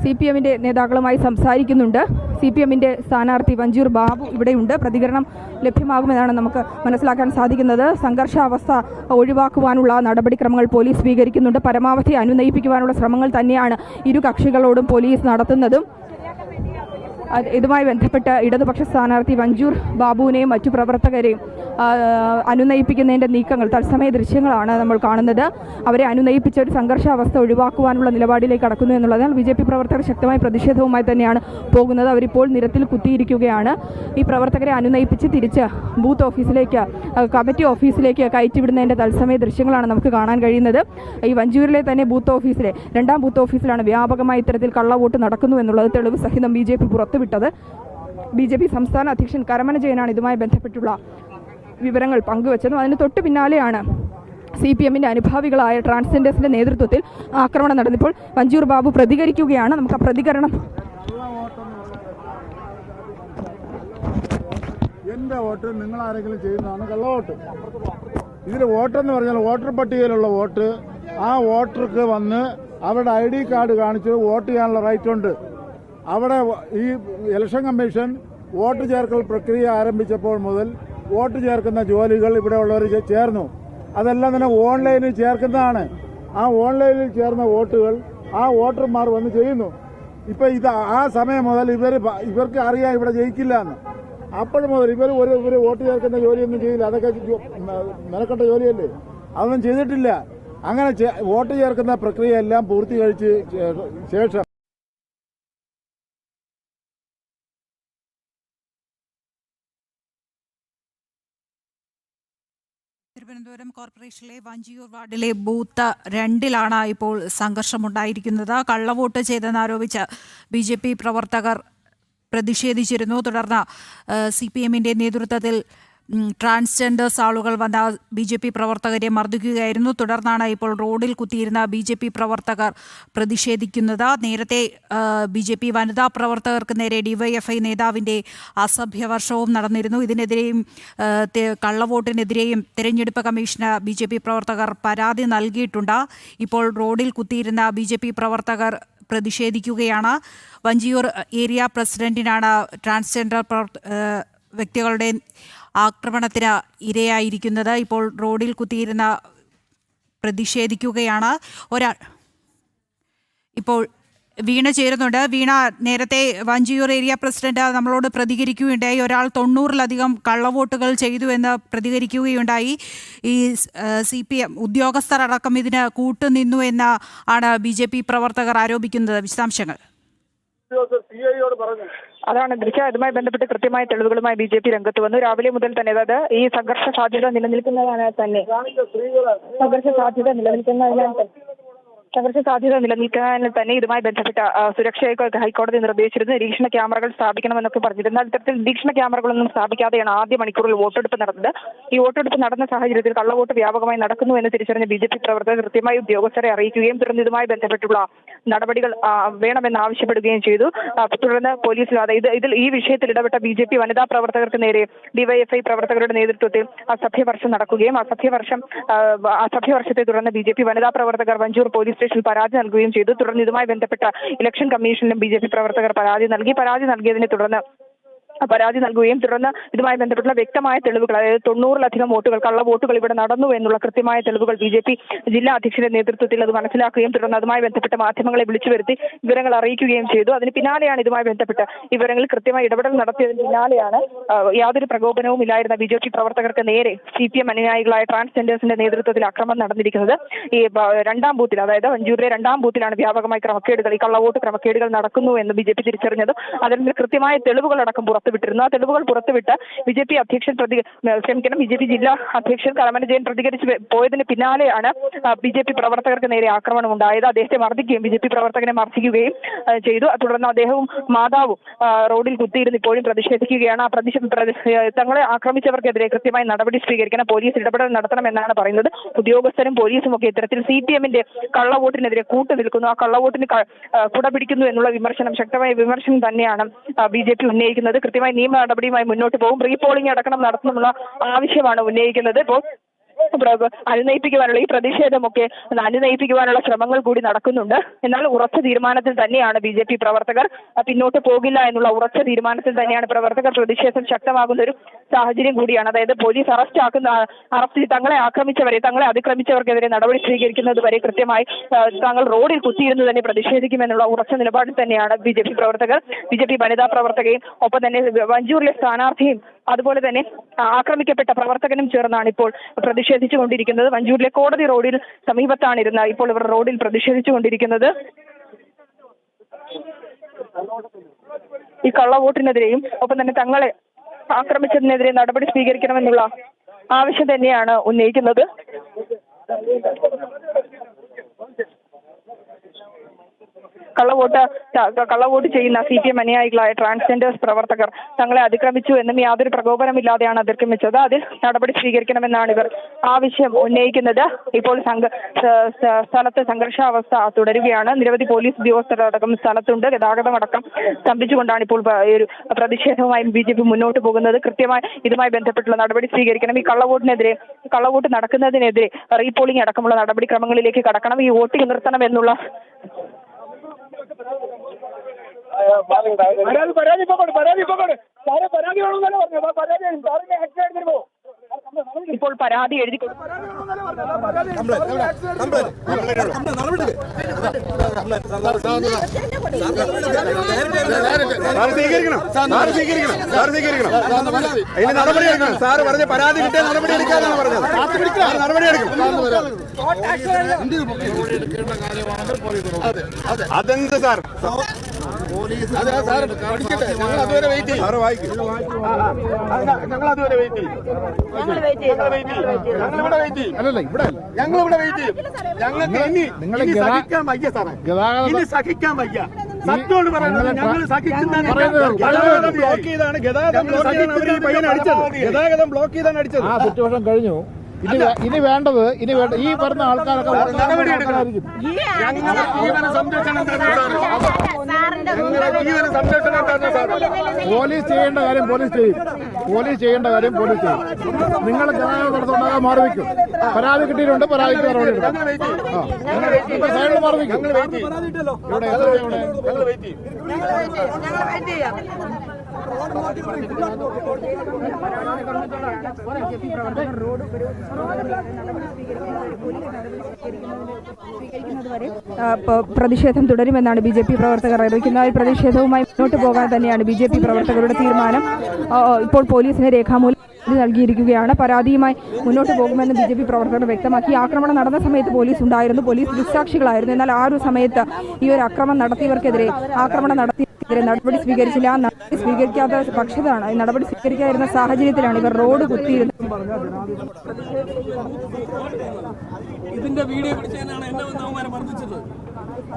CPMന്റെ നേതാക്കളുമായി സംസാരിക്കുന്നുണ്ട്. CPMന്റെ സ്ഥാനാർത്ഥി വഞ്ചിയൂർ ബാബു ഇവിടെയുണ്ട്. പ്രതികരണം ലഭ്യമാകുമെന്നാണ് നമുക്ക് മനസ്സിലാക്കാൻ സാധിക്കുന്നത്. സംഘർഷാവസ്ഥ ഒഴിവാക്കുവാനുള്ള നടപടിക്രമങ്ങൾ പോലീസ് സ്വീകരിക്കുന്നുണ്ട്. പരമാവധി അനുനയിപ്പിക്കുവാനുള്ള ശ്രമങ്ങൾ തന്നെയാണ് ഇരു കക്ഷികളോടും പോലീസ് നടത്തുന്നതും. ഇതുമായി ബന്ധപ്പെട്ട് ഇടതുപക്ഷ സ്ഥാനാർത്ഥി വഞ്ചിയൂർ ബാബുവിനെയും മറ്റു പ്രവർത്തകരെയും അനുനയിപ്പിക്കുന്നതിൻ്റെ നീക്കങ്ങൾ തത്സമയ ദൃശ്യങ്ങളാണ് നമ്മൾ കാണുന്നത്. അവരെ അനുനയിപ്പിച്ച ഒരു സംഘർഷാവസ്ഥ ഒഴിവാക്കുവാനുള്ള നിലപാടിലേക്ക് കടക്കുന്നു എന്നുള്ളതാണ്. BJP പ്രവർത്തകർ ശക്തമായ പ്രതിഷേധവുമായി തന്നെയാണ് പോകുന്നത്. അവരിപ്പോൾ നിരത്തിൽ കുത്തിയിരിക്കുകയാണ്. ഈ പ്രവർത്തകരെ അനുനയിപ്പിച്ച് തിരിച്ച് ബൂത്ത് ഓഫീസിലേക്ക്, കമ്മിറ്റി ഓഫീസിലേക്ക് കയറ്റിവിടുന്നതിൻ്റെ തത്സമയ ദൃശ്യങ്ങളാണ് നമുക്ക് കാണാൻ കഴിയുന്നത്. ഈ വഞ്ചിയൂരിലെ തന്നെ ബൂത്ത് ഓഫീസിലെ 2ാം ബൂത്ത് ഓഫീസിലാണ് വ്യാപകമായി ഇത്തരത്തിൽ കള്ളവോട്ട് നടക്കുന്നു എന്നുള്ളത് തെളിവ് സഹിതം BJP പുറത്തുവിട്ടത്. BJP സംസ്ഥാന അധ്യക്ഷൻ കരമന ജയനാണ് ഇതുമായി ബന്ധപ്പെട്ടുള്ള വിവരങ്ങൾ പങ്കുവച്ചതും. അതിന് തൊട്ട് പിന്നാലെയാണ് CPMന്റെ അനുഭാവികളായ ട്രാൻസ്ജെൻഡേഴ്സിന്റെ നേതൃത്വത്തിൽ ആക്രമണം നടന്നപ്പോൾ വഞ്ചിയൂർ ബാബു പ്രതികരിക്കുകയാണ്. നമുക്ക് ആ പ്രതികരണം. എന്റെ വോട്ട് നിങ്ങൾ ആരെങ്കിലും ചെയ്യുന്നതാണ് കള്ളവോട്ട്. ഇതിൽ വോട്ടെന്ന് പറഞ്ഞാൽ വോട്ടർ പട്ടികയിലുള്ള വോട്ട് ആ വോട്ടർക്ക് വന്ന് അവരുടെ ID കാർഡ് കാണിച്ച് വോട്ട് ചെയ്യാനുള്ള റൈറ്റ് ഉണ്ട്. അവിടെ ഈ ഇലക്ഷൻ കമ്മീഷൻ വോട്ട് ചേർക്കൽ പ്രക്രിയ ആരംഭിച്ചപ്പോൾ മുതൽ വോട്ട് ചേർക്കുന്ന ജോലികൾ ഇവിടെ ഉള്ളവർ ചേർന്നു. അതെല്ലാം തന്നെ ഓൺലൈനിൽ ചേർക്കുന്നതാണ്. ആ ഓൺലൈനിൽ ചേർന്ന വോട്ടുകൾ ആ വോട്ടർമാർ വന്ന് ചെയ്യുന്നു. ഇപ്പൊ ഇത് ആ സമയം മുതൽ ഇവർക്ക് അറിയാം ഇവിടെ ജയിക്കില്ല എന്ന്. അപ്പോൾ മുതൽ ഇവർ വോട്ട് ചേർക്കുന്ന ജോലിയൊന്നും ചെയ്യില്ല. അതൊക്കെ മെനക്കെട്ട ജോലിയല്ലേ, അതൊന്നും ചെയ്തിട്ടില്ല. അങ്ങനെ വോട്ട് ചേർക്കുന്ന പ്രക്രിയ എല്ലാം പൂർത്തീകരിച്ച് ശേഷം തിരുവനന്തപുരം കോർപ്പറേഷനിലെ വഞ്ചിയൂർ വാർഡിലെ ബൂത്ത് 2ലാണ് ഇപ്പോൾ സംഘർഷമുണ്ടായിരിക്കുന്നത്. കള്ളവോട്ട് ചെയ്തെന്നാരോപിച്ച് BJP പ്രവർത്തകർ പ്രതിഷേധിച്ചിരുന്നു. തുടർന്ന് CPMന്റെ നേതൃത്വത്തിൽ ട്രാൻസ്ജെൻഡേഴ്സ് ആളുകൾ വന്ന BJP പ്രവർത്തകരെ മർദ്ദിക്കുകയായിരുന്നു. തുടർന്നാണ് ഇപ്പോൾ റോഡിൽ കുത്തിയിരുന്ന BJP പ്രവർത്തകർ പ്രതിഷേധിക്കുന്നത്. നേരത്തെ BJP വനിതാ പ്രവർത്തകർക്ക് നേരെ DYFI നേതാവിൻ്റെ അസഭ്യവർഷവും നടന്നിരുന്നു. ഇതിനെതിരെയും കള്ളവോട്ടിനെതിരെയും തെരഞ്ഞെടുപ്പ് കമ്മീഷന് BJP പ്രവർത്തകർ പരാതി നൽകിയിട്ടുണ്ട്. ഇപ്പോൾ റോഡിൽ കുത്തിയിരുന്ന BJP പ്രവർത്തകർ പ്രതിഷേധിക്കുകയാണ്. വഞ്ചിയൂർ ഏരിയ പ്രസിഡന്റിനാണ് ട്രാൻസ്ജെൻഡർ വ്യക്തികളുടെ ആക്രമണത്തിന് ഇരയായിരിക്കുന്നത്. ഇപ്പോൾ റോഡിൽ കുത്തിയിരുന്ന പ്രതിഷേധിക്കുകയാണ്. ഇപ്പോൾ വീണ ചേരുന്നുണ്ട്. വീണ, നേരത്തെ വഞ്ചിയൂർ ഏരിയ പ്രസിഡന്റ് നമ്മളോട് പ്രതികരിക്കുകയുണ്ടായി. ഒരാൾ 90-ലധികം കള്ളവോട്ടുകൾ ചെയ്തു എന്ന് പ്രതികരിക്കുകയുണ്ടായി. ഈ CPM ഉദ്യോഗസ്ഥർ അടക്കം ഇതിന് കൂട്ടുനിന്നു എന്ന് ആണ് BJP പ്രവർത്തകർ ആരോപിക്കുന്നത്. വിശദാംശങ്ങൾ. അതാണ് ദൃശ്യ. ഇതുമായി ബന്ധപ്പെട്ട് കൃത്യമായ തെളിവുകളുമായി BJP രംഗത്ത് വന്നു. രാവിലെ മുതൽ തന്നെ, അതായത് ഈ സംഘർഷ സാധ്യത നിലനിൽക്കുന്നതിനാൽ തന്നെ ഇതുമായി ബന്ധപ്പെട്ട സുരക്ഷയൊക്കെ ഹൈക്കോടതി നിർദ്ദേശിച്ചിരുന്നു. നിരീക്ഷണ ക്യാമറകൾ സ്ഥാപിക്കണമെന്നൊക്കെ പറഞ്ഞിരുന്നു. ഇത്തരത്തിൽ നിരീക്ഷണ ക്യാമറകളൊന്നും സ്ഥാപിക്കാതെയാണ് ആദ്യ മണിക്കൂറിൽ വോട്ടെടുപ്പ് നടന്നത്. ഈ വോട്ടെടുപ്പ് നടന്ന സാഹചര്യത്തിൽ കള്ളവോട്ട് വ്യാപകമായി നടക്കുന്നു എന്ന് തിരിച്ചറിഞ്ഞ BJP പ്രവർത്തകർ കൃത്യമായി ഉദ്യോഗസ്ഥരെ അറിയിക്കുകയും തുടർന്ന് ഇതുമായി ബന്ധപ്പെട്ടുള്ള നടപടികൾ വേണമെന്ന് ആവശ്യപ്പെടുകയും ചെയ്തു. തുടർന്ന് പോലീസിൽ ഇതിൽ ഈ വിഷയത്തിൽ ഇടപെട്ട BJP വനിതാ പ്രവർത്തകർക്ക് നേരെ DYFI പ്രവർത്തകരുടെ നേതൃത്വത്തിൽ അസഭ്യവർഷം നടക്കുകയും അസഭ്യവർഷത്തെ തുടർന്ന് BJP വനിതാ പ്രവർത്തകർ വഞ്ചൂർ പോലീസ് സ്റ്റേഷനിൽ പരാതി നൽകുകയും ചെയ്തു. തുടർന്ന് ഇതുമായി ബന്ധപ്പെട്ട ഇലക്ഷൻ കമ്മീഷനിലും BJP പ്രവർത്തകർ പരാതി നൽകിയതിനെ തുടർന്ന് ഇതുമായി ബന്ധപ്പെട്ടുള്ള വ്യക്തമായ തെളിവുകൾ, അതായത് 90-ലധികം വോട്ടുകൾ, കള്ളവോട്ടുകൾ ഇവിടെ നടന്നു എന്നുള്ള കൃത്യമായ തെളിവുകൾ BJP ജില്ലാ അധ്യക്ഷന്റെ നേതൃത്വത്തിൽ അത് മനസ്സിലാക്കുകയും തുടർന്ന് അതുമായി ബന്ധപ്പെട്ട മാധ്യമങ്ങളെ വിളിച്ചു വരുത്തി വിവരങ്ങൾ അറിയിക്കുകയും ചെയ്തു. അതിന് പിന്നാലെയാണ് ഇതുമായി ബന്ധപ്പെട്ട് വിവരങ്ങളിൽ കൃത്യമായി ഇടപെടൽ നടത്തിയതിന് പിന്നാലെയാണ് യാതൊരു പ്രകോപനവും ഇല്ലായിരുന്ന BJP പ്രവർത്തകർക്ക് നേരെ CPM അനുയായികളായ ട്രാൻസ്ജെൻഡേഴ്സിന്റെ നേതൃത്വത്തിൽ ആക്രമണം നടന്നിരിക്കുന്നത്. ഈ 2ാം ബൂത്തിൽ, അതായത് വഞ്ചൂരിലെ 2ാം ബൂത്തിലാണ് വ്യാപകമായി ക്രമക്കേടുകൾ, ഈ കള്ളവോട്ട് ക്രമക്കേടുകൾ നടക്കുന്നു എന്ന് BJP തിരിച്ചറിഞ്ഞത്. അതിൽ കൃത്യമായ തെളിവുകളടക്കം പുറത്തുവിട്ടിരുന്നു. ആ തെളിവുകൾ പുറത്തുവിട്ട് BJP ജില്ലാ അധ്യക്ഷൻ കരമന ജയൻ പ്രതികരിച്ച് പോയതിന് പിന്നാലെയാണ് BJP പ്രവർത്തകർക്ക് നേരെ ആക്രമണം ഉണ്ടായത്. അദ്ദേഹത്തെ മർദ്ദിക്കുകയും BJP പ്രവർത്തകനെ മർദ്ദിക്കുകയും ചെയ്തു. തുടർന്ന് അദ്ദേഹവും മാതാവും റോഡിൽ കുത്തിയിരുന്ന് ഇപ്പോഴും പ്രതിഷേധിക്കുകയാണ്. തങ്ങളെ ആക്രമിച്ചവർക്കെതിരെ കൃത്യമായി നടപടി സ്വീകരിക്കണം, പോലീസ് ഇടപെടൽ നടത്തണമെന്നാണ് പറയുന്നത്. ഉദ്യോഗസ്ഥരും പോലീസും ഒക്കെ ഇത്തരത്തിൽ CPMന്റെ കള്ളവോട്ടിനെതിരെ കൂട്ടുനിൽക്കുന്നു, ആ കള്ളവോട്ടിന് കുടപിടിക്കുന്നു എന്നുള്ള ശക്തമായ വിമർശനം തന്നെയാണ് BJP ഉന്നയിക്കുന്നത്. കൃത്യമായി നിയമ നടപടിയുമായി മുന്നോട്ട് പോകും. റീപോളിംഗ് അടക്കം നടത്തണമെന്നുള്ള ആവശ്യമാണ് ഉന്നയിക്കുന്നത്. ഇപ്പോൾ അനുനയിപ്പിക്കുവാനുള്ള ഈ പ്രതിഷേധമൊക്കെ അനുനയിപ്പിക്കുവാനുള്ള ശ്രമങ്ങൾ കൂടി നടക്കുന്നുണ്ട്. എന്നാൽ ഉറച്ച തീരുമാനത്തിൽ തന്നെയാണ് BJP പ്രവർത്തകർ, പിന്നോട്ട് പോകില്ല എന്നുള്ള ഉറച്ച തീരുമാനത്തിൽ തന്നെയാണ് പ്രവർത്തകർ. പ്രതിഷേധം ശക്തമാകുന്ന ഒരു സാഹചര്യം കൂടിയാണ്. അതായത് പോലീസ് അറസ്റ്റ് തങ്ങളെ ആക്രമിച്ചവരെ, തങ്ങളെ അതിക്രമിച്ചവർക്കെതിരെ നടപടി സ്വീകരിക്കുന്നത് വരെ കൃത്യമായി താങ്കൾ റോഡിൽ കുത്തിയിരുന്ന് തന്നെ പ്രതിഷേധിക്കുമെന്നുള്ള ഉറച്ച നിലപാടിൽ തന്നെയാണ് BJP പ്രവർത്തകർ. BJP വനിതാ പ്രവർത്തകയും ഒപ്പം തന്നെ വഞ്ചൂരിലെ സ്ഥാനാർത്ഥിയും അതുപോലെ തന്നെ ആക്രമിക്കപ്പെട്ട പ്രവർത്തകനും ചേർന്നാണ് ഇപ്പോൾ പ്രതിഷേധിച്ചുകൊണ്ടിരിക്കുന്നത്. വഞ്ചൂരിലെ കോടതി റോഡിൽ സമീപത്താണിരുന്ന ഇപ്പോൾ ഇവർ റോഡിൽ പ്രതിഷേധിച്ചുകൊണ്ടിരിക്കുന്നത്. ഈ കള്ളവോട്ടിനെതിരെയും ഒപ്പം തന്നെ തങ്ങളെ ആക്രമിച്ചതിനെതിരെ നടപടി സ്വീകരിക്കണമെന്നുള്ള ആവശ്യം തന്നെയാണ് ഉന്നയിക്കുന്നത്. കള്ളവോട്ട് ചെയ്യുന്ന CPM അനുയായികളായ ട്രാൻസ്ജെൻഡേഴ്സ് പ്രവർത്തകർ തങ്ങളെ അതിക്രമിച്ചു എന്നും യാതൊരു പ്രകോപനമില്ലാതെയാണ് അതിക്രമിച്ചത്, അതിൽ നടപടി സ്വീകരിക്കണമെന്നാണ് ഇവർ ആവശ്യം ഉന്നയിക്കുന്നത്. ഇപ്പോൾ സ്ഥലത്ത് സംഘർഷാവസ്ഥ തുടരുകയാണ്. നിരവധി പോലീസ് ഉദ്യോഗസ്ഥരടക്കം സ്ഥലത്തുണ്ട്. ഗതാഗതം അടക്കം സ്തംഭിച്ചുകൊണ്ടാണ് ഇപ്പോൾ ഒരു പ്രതിഷേധവുമായി BJP മുന്നോട്ട് പോകുന്നത്. കൃത്യമായി ഇതുമായി ബന്ധപ്പെട്ടുള്ള നടപടി സ്വീകരിക്കണം. ഈ കള്ളവോട്ട് നടക്കുന്നതിനെതിരെ റീപോളിംഗ് അടക്കമുള്ള നടപടിക്രമങ്ങളിലേക്ക് കടക്കണം. ഈ വോട്ടിംഗ് നിർത്തണം എന്നുള്ള ഇപ്പോൾ പരാതി എഴുതി സാറ് പറഞ്ഞ പരാതി കിട്ടിയ നടപടി എടുക്കാനാണ് പറഞ്ഞത്. അതെന്ത് സാർ? ഞങ്ങൾ അതുവരെ വെയിറ്റ് ചെയ്യും. ഞങ്ങളിവിടെ വെയിറ്റ് ചെയ്യും. ഞങ്ങൾക്ക് ഇനി സഹിക്കാൻ വയ്യ സാറേ, ഇനി സഹിക്കാൻ വയ്യ. സത്യമാണ് പറയുന്നത്. ഞങ്ങൾ സഹിക്കുന്ന ഗതാഗതം ബ്ലോക്ക് ചെയ്താണ് അടിച്ചത്. ആ സിറ്റുവേഷൻ കഴിഞ്ഞു. ഇനി വേണ്ടത് ഈ പറഞ്ഞ ആൾക്കാരൊക്കെ നടപടിയെടുക്കണം. പോലീസ് ചെയ്യേണ്ട കാര്യം പോലീസ് ചെയ്യും. നിങ്ങൾ ഗതാഗതം നടത്തുണ്ടാകാൻ മാറി വയ്ക്കും. പരാതി കിട്ടിയിട്ടുണ്ട്, പരാതിക്ക് നടപടി എടുക്കും. സൈഡിൽ മാറി വയ്ക്കും. പ്രതിഷേധം തുടരുമെന്നാണ് BJP പ്രവർത്തകർ അറിയിക്കുന്നത്. ഈ പ്രതിഷേധവുമായി മുന്നോട്ട് പോകാൻ തന്നെയാണ് BJP പ്രവർത്തകരുടെ തീരുമാനം. ഇപ്പോൾ പോലീസിന് രേഖാമൂലം നൽകിയിരിക്കുകയാണ്. പരാതിയുമായി മുന്നോട്ട് പോകുമെന്ന് BJP പ്രവർത്തകർ വ്യക്തമാക്കി. ആക്രമണം നടന്ന സമയത്ത് പോലീസ് ഉണ്ടായിരുന്നു, പോലീസ് ദൃക്സാക്ഷികളായിരുന്നു. എന്നാൽ ആ ഒരു സമയത്ത് ഈ ഒരു ആക്രമണം നടത്തിയവർക്കെതിരെ നടപടി സ്വീകരിച്ചില്ല. നടപടി സ്വീകരിക്കാത്ത പക്ഷത്താണ് നടപടി സ്വീകരിക്കാതിരുന്ന സാഹചര്യത്തിലാണ് ഇവർ റോഡ് കുത്തിയിരുന്നത്. ഇതിന്റെ വീഡിയോ പിടിച്ചതിനാണ് എന്നെ വന്ന് അവന്മാരെ മർദ്ദിച്ചത്.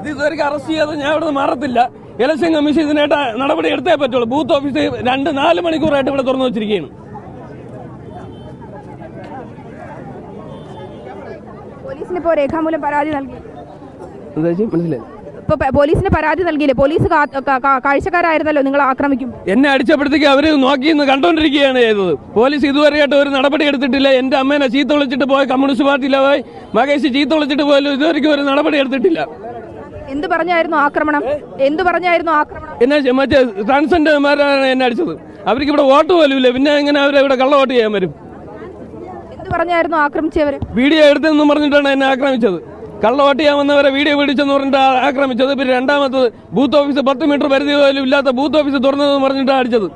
ഇത് ഇതുവരെ അറസ്റ്റ് ചെയ്യാതെ ഞാൻ ഇവിടെ മാറത്തില്ല. ഇലക്ഷൻ കമ്മീഷൻ ഇതിനായിട്ട് നടപടി എടുത്തേ പറ്റുള്ളൂ. ബൂത്ത് ഓഫീസ് 2-4 മണിക്കൂറായിട്ട് ഇവിടെ തുറന്നു വെച്ചിരിക്കുകയാണ്. പോലീസിന് ഇപ്പോൾ രേഖാമൂലം പരാതി നൽകി. മനസ്സിലായി. ഇപ്പൊ പോലീസിന് പരാതി നൽകിയില്ലേ? പോലീസ് കാഴ്ചക്കാരായിരുന്നല്ലോ നിങ്ങൾ ആക്രമിക്കും. എന്നെ അടിച്ചപ്പോഴത്തേക്ക് അവര് നോക്കിന്ന് കണ്ടോണ്ടിരിക്കുകയാണ് ചെയ്തത്. പോലീസ് ഇതുവരെയായിട്ട് ഒരു നടപടി എടുത്തിട്ടില്ല. എന്റെ അമ്മേനെ ചീത്ത വിളിച്ചിട്ട് പോയ കമ്മ്യൂണിസ്റ്റ് പാർട്ടിയിലെ പോയി മകേഷ് ചീത്ത വിളിച്ചിട്ട് പോയാലും ഇതുവരെയ്ക്കും ഒരു നടപടി എടുത്തിട്ടില്ല. എന്ത് പറഞ്ഞായിരുന്നു ആക്രമണം? എന്നെ മറ്റേ ട്രാൻസ്ജെൻഡർമാരാണ് എന്നെ അടിച്ചത്. അവർക്ക് ഇവിടെ വോട്ട് പോലും ഇല്ല. പിന്നെ എങ്ങനെ അവരെ ഇവിടെ കള്ള വോട്ട് ചെയ്യാൻ വരും? എന്ത് പറഞ്ഞായിരുന്നു ആക്രമിച്ചവര്? വീഡിയോ എടുത്തെന്ന് പറഞ്ഞിട്ടാണ് എന്നെ ആക്രമിച്ചത്. കള്ള വോട്ട് ചെയ്യാൻ വന്നവരെ വീഡിയോ പിടിച്ചെന്ന് പറഞ്ഞിട്ട് ആക്രമിച്ചത്. പിന്നെ രണ്ടാമത്തത് ബൂത്ത് ഓഫീസ് 10 മീറ്റർ പരിധി പോലും ഇല്ലാത്ത ബൂത്ത് ഓഫീസ് തുറന്നതെന്ന് പറഞ്ഞിട്ടാണ് അടിച്ചത്.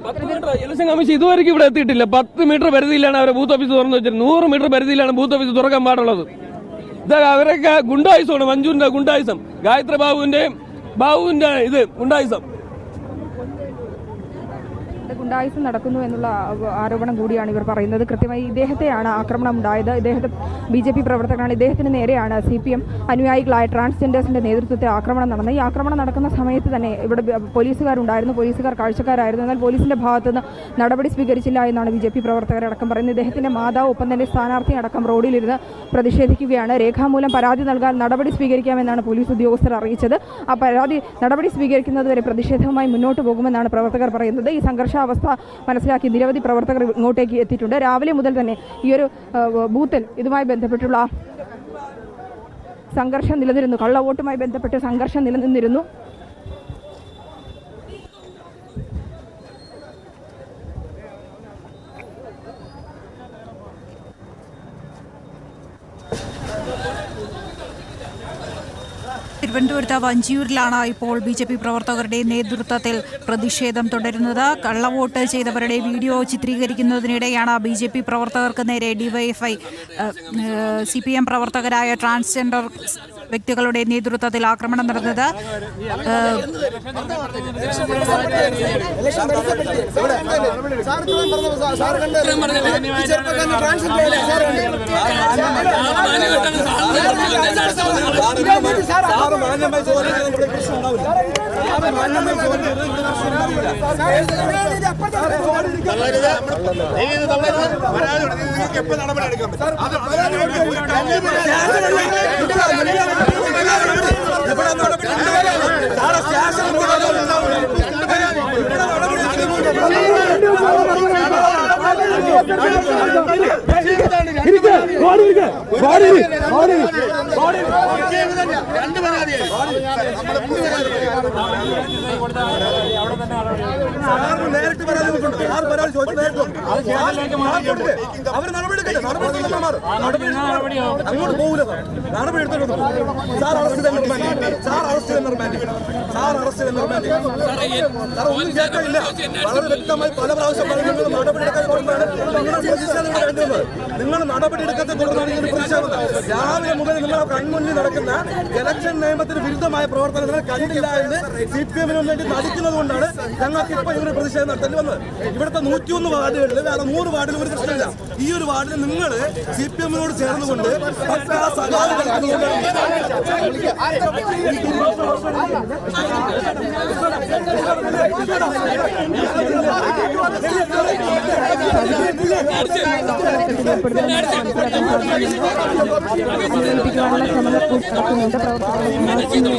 10 മീറ്റർ ഇലക്ഷൻ കമ്മീഷൻ ഇതുവരെയ്ക്കും ഇവിടെ എത്തിയിട്ടില്ല. 10 മീറ്റർ പരിധിയിലാണ് അവരെ ബൂത്ത് ഓഫീസ് തുറന്നു വെച്ചത്. 100 മീറ്റർ പരിധിയിലാണ് ബൂത്ത് ഓഫീസ് തുറക്കാൻ പാടുള്ളത്. ഇത് അവരൊക്കെ ഗുണ്ടായുസമാണ്. മഞ്ജുവിന്റെ ഗുണ്ടായുസം, ഗായത്രി ബാബുവിന്റെ ഇത് ഗുണ്ടായുസം. ഗുണ്ടായുസം നടക്കുന്നു എന്നുള്ള ആരോപണം കൂടിയാണ് ഇവർ പറയുന്നത്. കൃത്യമായി ഇദ്ദേഹത്തെയാണ് ആക്രമണം ഉണ്ടായത്. ഇദ്ദേഹത്തെ BJP പ്രവർത്തകരാണ്. ഇദ്ദേഹത്തിന് നേരെയാണ് CPM അനുയായികളായ ട്രാൻസ്ജെൻഡേഴ്സിന്റെ നേതൃത്വത്തിൽ ആക്രമണം നടന്നത്. ഈ ആക്രമണം നടക്കുന്ന സമയത്ത് തന്നെ ഇവിടെ പോലീസുകാരുണ്ടായിരുന്നു, പോലീസുകാർ കാഴ്ചക്കാരായിരുന്നു. എന്നാൽ പോലീസിന്റെ ഭാഗത്തുനിന്ന് നടപടി സ്വീകരിച്ചില്ല എന്നാണ് BJP പ്രവർത്തകരടക്കം പറയുന്നത്. ഇദ്ദേഹത്തിന്റെ മാതാവ് ഒപ്പം തന്നെ സ്ഥാനാർത്ഥി അടക്കം റോഡിലിരുന്ന് പ്രതിഷേധിക്കുകയാണ്. രേഖാമൂലം പരാതി നൽകാൻ നടപടി സ്വീകരിക്കാമെന്നാണ് പോലീസ് ഉദ്യോഗസ്ഥർ അറിയിച്ചത്. ആ നടപടി സ്വീകരിക്കുന്നതുവരെ പ്രതിഷേധവുമായി മുന്നോട്ട് പോകുമെന്നാണ് പ്രവർത്തകർ പറയുന്നത്. ഈ സംഘർഷാവസ്ഥ മനസ്സിലാക്കി നിരവധി പ്രവർത്തകർ ഇങ്ങോട്ടേക്ക് എത്തിയിട്ടുണ്ട്. രാവിലെ മുതൽ തന്നെ ഈ ഒരു ബൂത്തിൽ ഇതുമായി ബന്ധപ്പെട്ടുള്ള സംഘർഷം നിലനിന്നിരുന്നു. കള്ളവോട്ടുമായി ബന്ധപ്പെട്ട് സംഘർഷം നിലനിന്നിരുന്നു. തിരുവനന്തപുരത്ത് വഞ്ചിയൂരിലാണ് ഇപ്പോൾ BJP പ്രവർത്തകരുടെ നേതൃത്വത്തിൽ പ്രതിഷേധം തുടരുന്നത്. കള്ളവോട്ട് ചെയ്തവരുടെ വീഡിയോ ചിത്രീകരിക്കുന്നതിനിടെയാണ് BJP പ്രവർത്തകർക്ക് നേരെ DYFI CPM പ്രവർത്തകരായ ട്രാൻസ്ജെൻഡർ വ്യക്തികളുടെ നേതൃത്വത്തിൽ ആക്രമണം നടന്നത്. നേരിട്ട് അങ്ങോട്ട് പോകില്ല. നടപടി എടുത്തിട്ടുണ്ട്. സാർ അറസ്റ്റ് ഒന്നും കേൾക്കില്ല. വളരെ വ്യക്തമായി പല പ്രാവശ്യം പറയുന്നത് നടപടിയെടുക്കാൻ കൊണ്ടാണ് നിങ്ങൾ നടപടിയെടുക്കാത്ത തുടർന്നാണ് ഇതിന് പ്രതിഷേധം. രാവിലെ മുതൽ നിങ്ങൾ കൺമുന്നിൽ നടക്കുന്ന ഇലക്ഷൻ നിയമത്തിന് വിരുദ്ധമായ പ്രവർത്തനങ്ങൾ കണ്ടില്ല എന്ന് CPM-ന് വേണ്ടി നടിക്കുന്നത് കൊണ്ടാണ് ഞങ്ങൾക്ക് ഇപ്പൊ ഇവര് പ്രതിഷേധം നടത്തേണ്ടി വന്നത്. ഇവിടുത്തെ 101 വാർഡുകളിൽ വേറെ 100 വാർഡിൽ ഒരു പ്രശ്നമില്ല. ഈ ഒരു വാർഡിൽ നിങ്ങൾ CPM-നോട് ചേർന്നുകൊണ്ട് പക്കാ സഖാവ് കളിക്കുന്നതുകൊണ്ടാണ് അന്വേഷിപ്പിക്കാനുള്ള ശ്രമങ്ങൾ നടക്കുന്നുണ്ട്.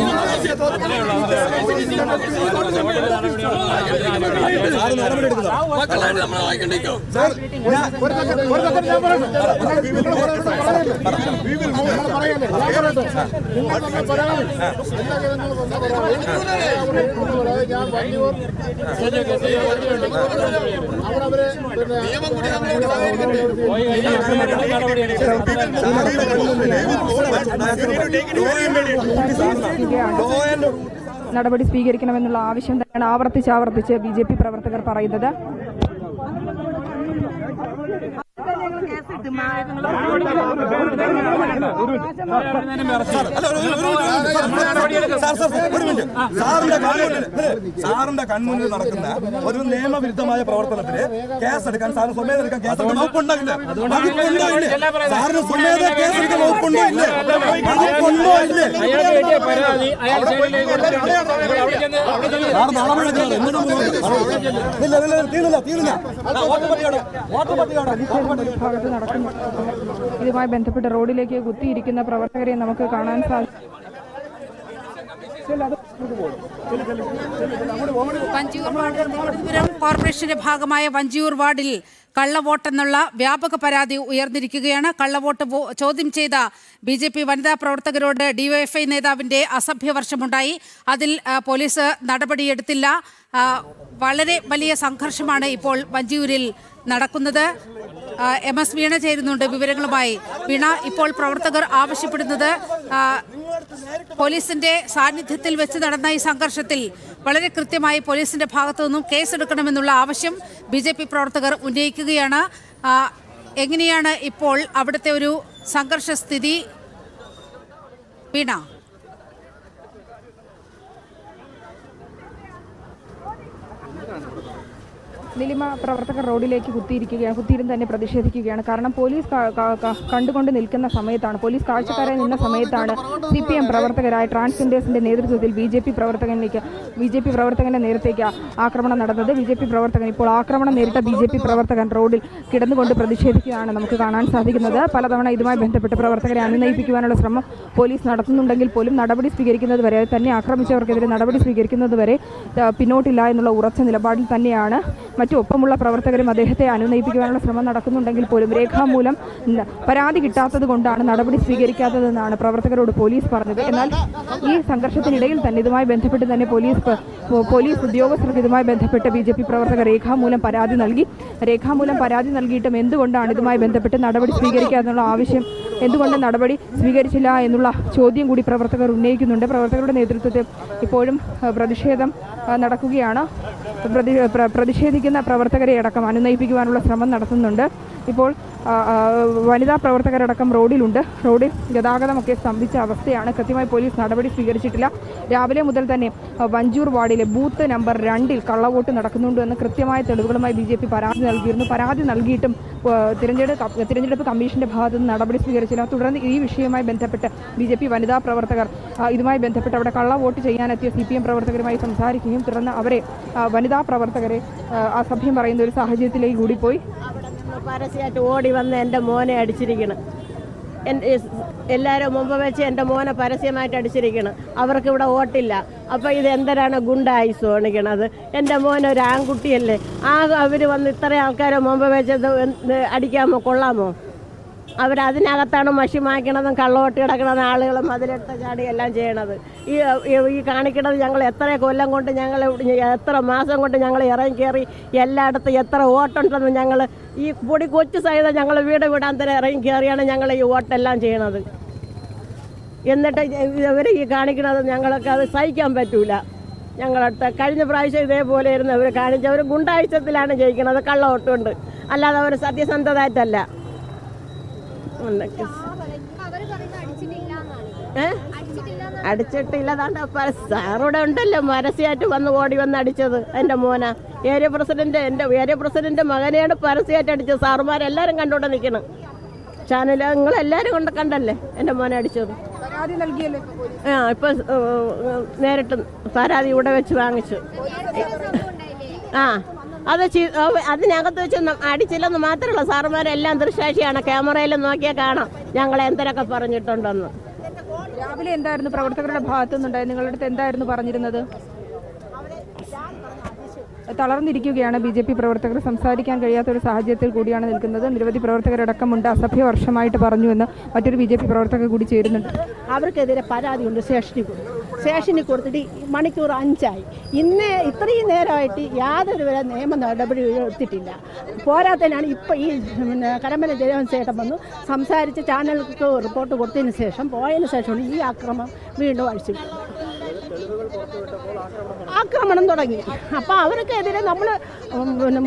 നടപടി സ്വീകരിക്കണമെന്നുള്ള ആവശ്യം തന്നെയാണ് ആവർത്തിച്ച് BJP പ്രവർത്തകർ പറയുന്നത്. സാറിന്റെ കൺമുന്നിൽ നടക്കുന്ന ഒരു നിയമവിരുദ്ധമായ പ്രവർത്തനത്തിന് കേസെടുക്കാൻ സാറിന് സ്വമേധ എടുക്കാൻ കേസെടുക്കാൻ വകുപ്പുണ്ടാകില്ല. സാറിന് സ്വമേധ കേസെടുക്കാൻ വകുപ്പുണ്ടോ ഇല്ലേ? വകുപ്പുണ്ടോ ഇല്ലേ? ഇതുമായി ബന്ധപ്പെട്ട് റോഡിലേക്ക് കുത്തിയിരിക്കുന്ന പ്രവർത്തകരെ നമുക്ക് കാണാൻ സാധിക്കും. വഞ്ചിയൂർ വാർഡ് തിരുവനന്തപുരം കോർപ്പറേഷന്റെ ഭാഗമായ വഞ്ചിയൂർ വാർഡിൽ കള്ളവോട്ടെന്നുള്ള വ്യാപക പരാതി ഉയർന്നിരിക്കുകയാണ്. കള്ളവോട്ട് ചോദ്യം ചെയ്ത BJP വനിതാ പ്രവർത്തകരോട് DYFI നേതാവിന്റെ അസഭ്യവർഷമുണ്ടായി. അതിൽ പോലീസ് നടപടിയെടുത്തില്ല. വളരെ വലിയ സംഘർഷമാണ് ഇപ്പോൾ വഞ്ചിയൂരിൽ നടക്കുന്നത്. MS വീണ ചേരുന്നുണ്ട് വിവരങ്ങളുമായി. വീണ, ഇപ്പോൾ പ്രവർത്തകർ ആവശ്യപ്പെടുന്നത് പോലീസിന്റെ സാന്നിധ്യത്തിൽ വെച്ച് നടന്ന ഈ സംഘർഷത്തിൽ വളരെ കൃത്യമായി പോലീസിന്റെ ഭാഗത്തു നിന്നും കേസെടുക്കണമെന്നുള്ള ആവശ്യം BJP പ്രവർത്തകർ ഉന്നയിക്കുകയാണ്. എങ്ങനെയാണ് ഇപ്പോൾ അവിടുത്തെ ഒരു സംഘർഷ സ്ഥിതി? വീണ, നിലിമ പ്രവർത്തകർ റോഡിലേക്ക് കുത്തിയിരുന്ന് തന്നെ പ്രതിഷേധിക്കുകയാണ്. കാരണം പോലീസ് കണ്ടുകൊണ്ട് നിൽക്കുന്ന സമയത്താണ്, പോലീസ് കാഴ്ചക്കാരായി നിന്ന സമയത്താണ് CPM പ്രവർത്തകരായ ട്രാൻസ്ജെൻഡേഴ്സിന്റെ നേതൃത്വത്തിൽ BJP പ്രവർത്തകന്റെ നേരത്തേക്ക് ആക്രമണം നടന്നത്. BJP പ്രവർത്തകൻ ഇപ്പോൾ ആക്രമണം നേരിട്ട BJP പ്രവർത്തകൻ റോഡിൽ കിടന്നുകൊണ്ട് പ്രതിഷേധിക്കുകയാണ് നമുക്ക് കാണാൻ സാധിക്കുന്നത്. പലതവണ ഇതുമായി ബന്ധപ്പെട്ട് പ്രവർത്തകരെ അനുനയിപ്പിക്കുവാനുള്ള ശ്രമം പോലീസ് നടത്തുന്നുണ്ടെങ്കിൽ പോലും നടപടി സ്വീകരിക്കുന്നത് വരെ, തന്നെ ആക്രമിച്ചവർക്കെതിരെ നടപടി സ്വീകരിക്കുന്നത് വരെ പിന്നോട്ടില്ല എന്നുള്ള ഉറച്ച നിലപാടിൽ തന്നെയാണ് മറ്റു ഒപ്പമുള്ള പ്രവർത്തകരും അദ്ദേഹത്തെ അനുനയിപ്പിക്കുവാനുള്ള ശ്രമം നടക്കുന്നുണ്ടെങ്കിൽ പോലും രേഖാമൂലം പരാതി കിട്ടാത്തത് കൊണ്ടാണ് നടപടി സ്വീകരിക്കാത്തതെന്നാണ് പ്രവർത്തകരോട് പോലീസ് പറഞ്ഞത്. എന്നാൽ ഈ സംഘർഷത്തിനിടയിൽ തന്നെ ഇതുമായി ബന്ധപ്പെട്ട് തന്നെ പോലീസ് ഉദ്യോഗസ്ഥർക്ക് ഇതുമായി ബന്ധപ്പെട്ട് BJP പ്രവർത്തകർ രേഖാമൂലം പരാതി നൽകിയിട്ടും എന്തുകൊണ്ടാണ് ഇതുമായി ബന്ധപ്പെട്ട് നടപടി സ്വീകരിക്കാതെന്നുള്ള ആവശ്യം, എന്തുകൊണ്ട് നടപടി സ്വീകരിച്ചില്ല എന്നുള്ള ചോദ്യം കൂടി പ്രവർത്തകർ ഉന്നയിക്കുന്നുണ്ട്. പ്രവർത്തകരുടെ നേതൃത്വത്തിൽ ഇപ്പോഴും പ്രതിഷേധം നടക്കുകയാണ്. പ്രതിഷേധിക്കുന്ന പ്രവർത്തകരെ അടക്കം അനുനയിപ്പിക്കുവാനുള്ള ശ്രമം നടത്തുന്നുണ്ട്. ഇപ്പോൾ വനിതാ പ്രവർത്തകരടക്കം റോഡിലുണ്ട്. റോഡിൽ ഗതാഗതമൊക്കെ സ്തംഭിച്ച അവസ്ഥയാണ്. കൃത്യമായി പോലീസ് നടപടി സ്വീകരിച്ചിട്ടില്ല. രാവിലെ മുതൽ തന്നെ വഞ്ചൂർ വാർഡിലെ ബൂത്ത് നമ്പർ 2 കള്ളവോട്ട് നടക്കുന്നുണ്ടെന്ന് കൃത്യമായ തെളിവുകളുമായി BJP പരാതി നൽകിയിരുന്നു. പരാതി നൽകിയിട്ടും തിരഞ്ഞെടുപ്പ് കമ്മീഷന്റെ ഭാഗത്തു നിന്ന് നടപടി സ്വീകരിച്ചില്ല. തുടർന്ന് ഈ വിഷയവുമായി ബന്ധപ്പെട്ട് BJP വനിതാ പ്രവർത്തകർ ഇതുമായി ബന്ധപ്പെട്ട് അവിടെ കള്ളവോട്ട് ചെയ്യാനെത്തിയ CPM പ്രവർത്തകരുമായി സംസാരിക്കുകയും തുടർന്ന് അവരെ വനിതാ പ്രവർത്തകരെ അസഭ്യം പറയുന്ന ഒരു സാഹചര്യത്തിലേക്ക് കൂടി പോയി. പരസ്യമായിട്ട് ഓടി വന്ന് എൻ്റെ മോനെ അടിച്ചിരിക്കണം. എല്ലാവരും മുമ്പ് വെച്ച് എൻ്റെ മോനെ പരസ്യമായിട്ട് അടിച്ചിരിക്കണം. അവർക്ക് ഇവിടെ വോട്ടില്ല. അപ്പോൾ ഇത് എന്തരാണ് ഗുണ്ടായിസ് കാണിക്കണത്? എൻ്റെ മോൻ ഒരു ആൺകുട്ടിയല്ലേ? അവർ വന്ന് ഇത്രയും ആൾക്കാരെ മുമ്പ് വെച്ചത് അടിക്കാമോ, കൊള്ളാമോ? അവരതിനകത്താണ് മഷി മായ്ക്കണതും കള്ളവോട്ട് കിടക്കണതും ആളുകളും അതിലെടുത്ത ചാടി എല്ലാം ചെയ്യണത്. ഈ കാണിക്കണത് ഞങ്ങൾ എത്ര കൊല്ലം കൊണ്ട്, ഞങ്ങൾ എത്ര മാസം കൊണ്ട് ഞങ്ങൾ ഇറങ്ങി കയറി എല്ലായിടത്തും എത്ര വോട്ടുണ്ടെന്ന് ഞങ്ങൾ ഈ പൊടി കൊച്ചു സഹിതം ഞങ്ങൾ വീട് വിടാൻ തന്നെ ഇറങ്ങി കയറിയാണ് ഞങ്ങൾ ഈ വോട്ടെല്ലാം ചെയ്യണത്. എന്നിട്ട് ഇവർ ഈ കാണിക്കണത് ഞങ്ങൾക്ക് അത് സഹിക്കാൻ പറ്റൂല. ഞങ്ങളടുത്ത് കഴിഞ്ഞ പ്രാവശ്യം ഇതേപോലെ ഇരുന്ന് അവർ കാണിച്ചവർ ഗുണ്ടായുസത്തിലാണ് ജയിക്കണത്, കള്ളവോട്ടുണ്ട്. അല്ലാതെ അവർ സത്യസന്ധതായിട്ടല്ല. അടിച്ചിട്ടില്ല. സാറൂടെ ഉണ്ടല്ലോ പരസ്യമായിട്ട് ഓടി വന്ന് അടിച്ചത് എൻ്റെ മോന. എൻ്റെ ഏരിയ പ്രസിഡന്റ് മകനെയാണ് പരസ്യമായിട്ട് അടിച്ചത്. സാറുമാരെല്ലാവരും കണ്ടോണ്ട് നിൽക്കണം. ചാനലുകളെല്ലാവരും കൊണ്ട് കണ്ടല്ലേ എൻ്റെ മോനെ അടിച്ചത്. ഇപ്പൊ നേരിട്ട് പരാതി ഇവിടെ വെച്ച് വാങ്ങിച്ചു. അതിനകത്ത് വെച്ച് അടിച്ചില്ലെന്ന് മാത്രമല്ല, സാറുമാരെല്ലാം ദൃശ്സാക്ഷിയാണ്. ക്യാമറയിൽ നോക്കിയാൽ കാണാം ഞങ്ങൾ എന്തൊക്കെ പറഞ്ഞിട്ടുണ്ടെന്ന്. രാവിലെ എന്തായിരുന്നു പ്രവർത്തകരുടെ ഭാഗത്തു നിന്നുണ്ടായത്? നിങ്ങളുടെ അടുത്ത് എന്തായിരുന്നു പറഞ്ഞിരുന്നത്? തളർന്നിരിക്കുകയാണ് BJP പ്രവർത്തകർ. സംസാരിക്കാൻ കഴിയാത്ത ഒരു സാഹചര്യത്തിൽ കൂടിയാണ് നിൽക്കുന്നത്. നിരവധി പ്രവർത്തകരടക്കമുണ്ട്. അസഭ്യ വർഷമായിട്ട് പറഞ്ഞുവെന്ന് മറ്റൊരു BJP പ്രവർത്തകർ കൂടി ചേരുന്നുണ്ട്. അവർക്കെതിരെ പരാതിയുണ്ട് സ്റ്റേഷനിൽ കൊടുത്തിട്ട് മണിക്കൂർ 5ആയി. ഇത്രയും നേരമായിട്ട് യാതൊരു വിധ നിയമ നടപടി എടുത്തിട്ടില്ല. പോരാത്തതിനാണ് ഇപ്പോൾ ഈ കരമന ജയവംശേട്ടൻ വന്നു സംസാരിച്ച് ചാനലുകൾക്ക് റിപ്പോർട്ട് കൊടുത്തതിന് ശേഷം പോയതിന് ശേഷമാണ് ഈ ആക്രമണം വീണ്ടും അഴിച്ചു ആക്രമണം തുടങ്ങി. അപ്പോൾ അവർക്കെതിരെ നമ്മൾ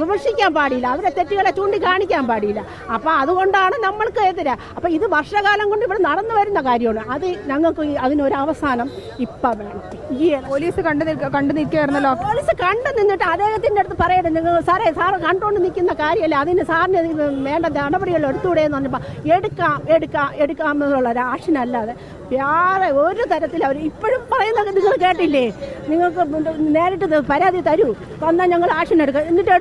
വിമർശിക്കാൻ പാടില്ല, അവരെ തെറ്റുകളെ ചൂണ്ടിക്കാണിക്കാൻ പാടില്ല. അപ്പോൾ അതുകൊണ്ടാണ് നമ്മൾക്ക് എതിരെ. അപ്പോൾ ഇത് വർഷകാലം കൊണ്ട് ഇവിടെ നടന്നു വരുന്ന കാര്യമാണ്. അത് ഞങ്ങൾക്ക് അതിനൊരു അവസാനം ഇപ്പം വേണം. ഈ പോലീസ് കണ്ടു നിൽക്കുകയായിരുന്നല്ലോ. പോലീസ് കണ്ടു നിന്നിട്ട് അദ്ദേഹത്തിൻ്റെ അടുത്ത് പറയരുത്, നിങ്ങൾ സാറേ സാറ് കണ്ടുകൊണ്ട് നിൽക്കുന്ന കാര്യമല്ല, അതിന് സാറിന് വേണ്ട നടപടികൾ എടുത്തുകൂടെ എന്ന് പറഞ്ഞപ്പോൾ എടുക്കാമെന്നുള്ള ഒരു ആക്ഷനല്ലാതെ വേറെ ഒരു തരത്തിൽ അവർ ഇപ്പോഴും പറയുന്നത് നിങ്ങൾ കേട്ടില്ലേ? നിങ്ങൾക്ക് നേരിട്ട് പരാതി തരൂ, വന്നാൽ ഞങ്ങൾ ആക്ഷൻ എടുക്കാം. എന്നിട്ട്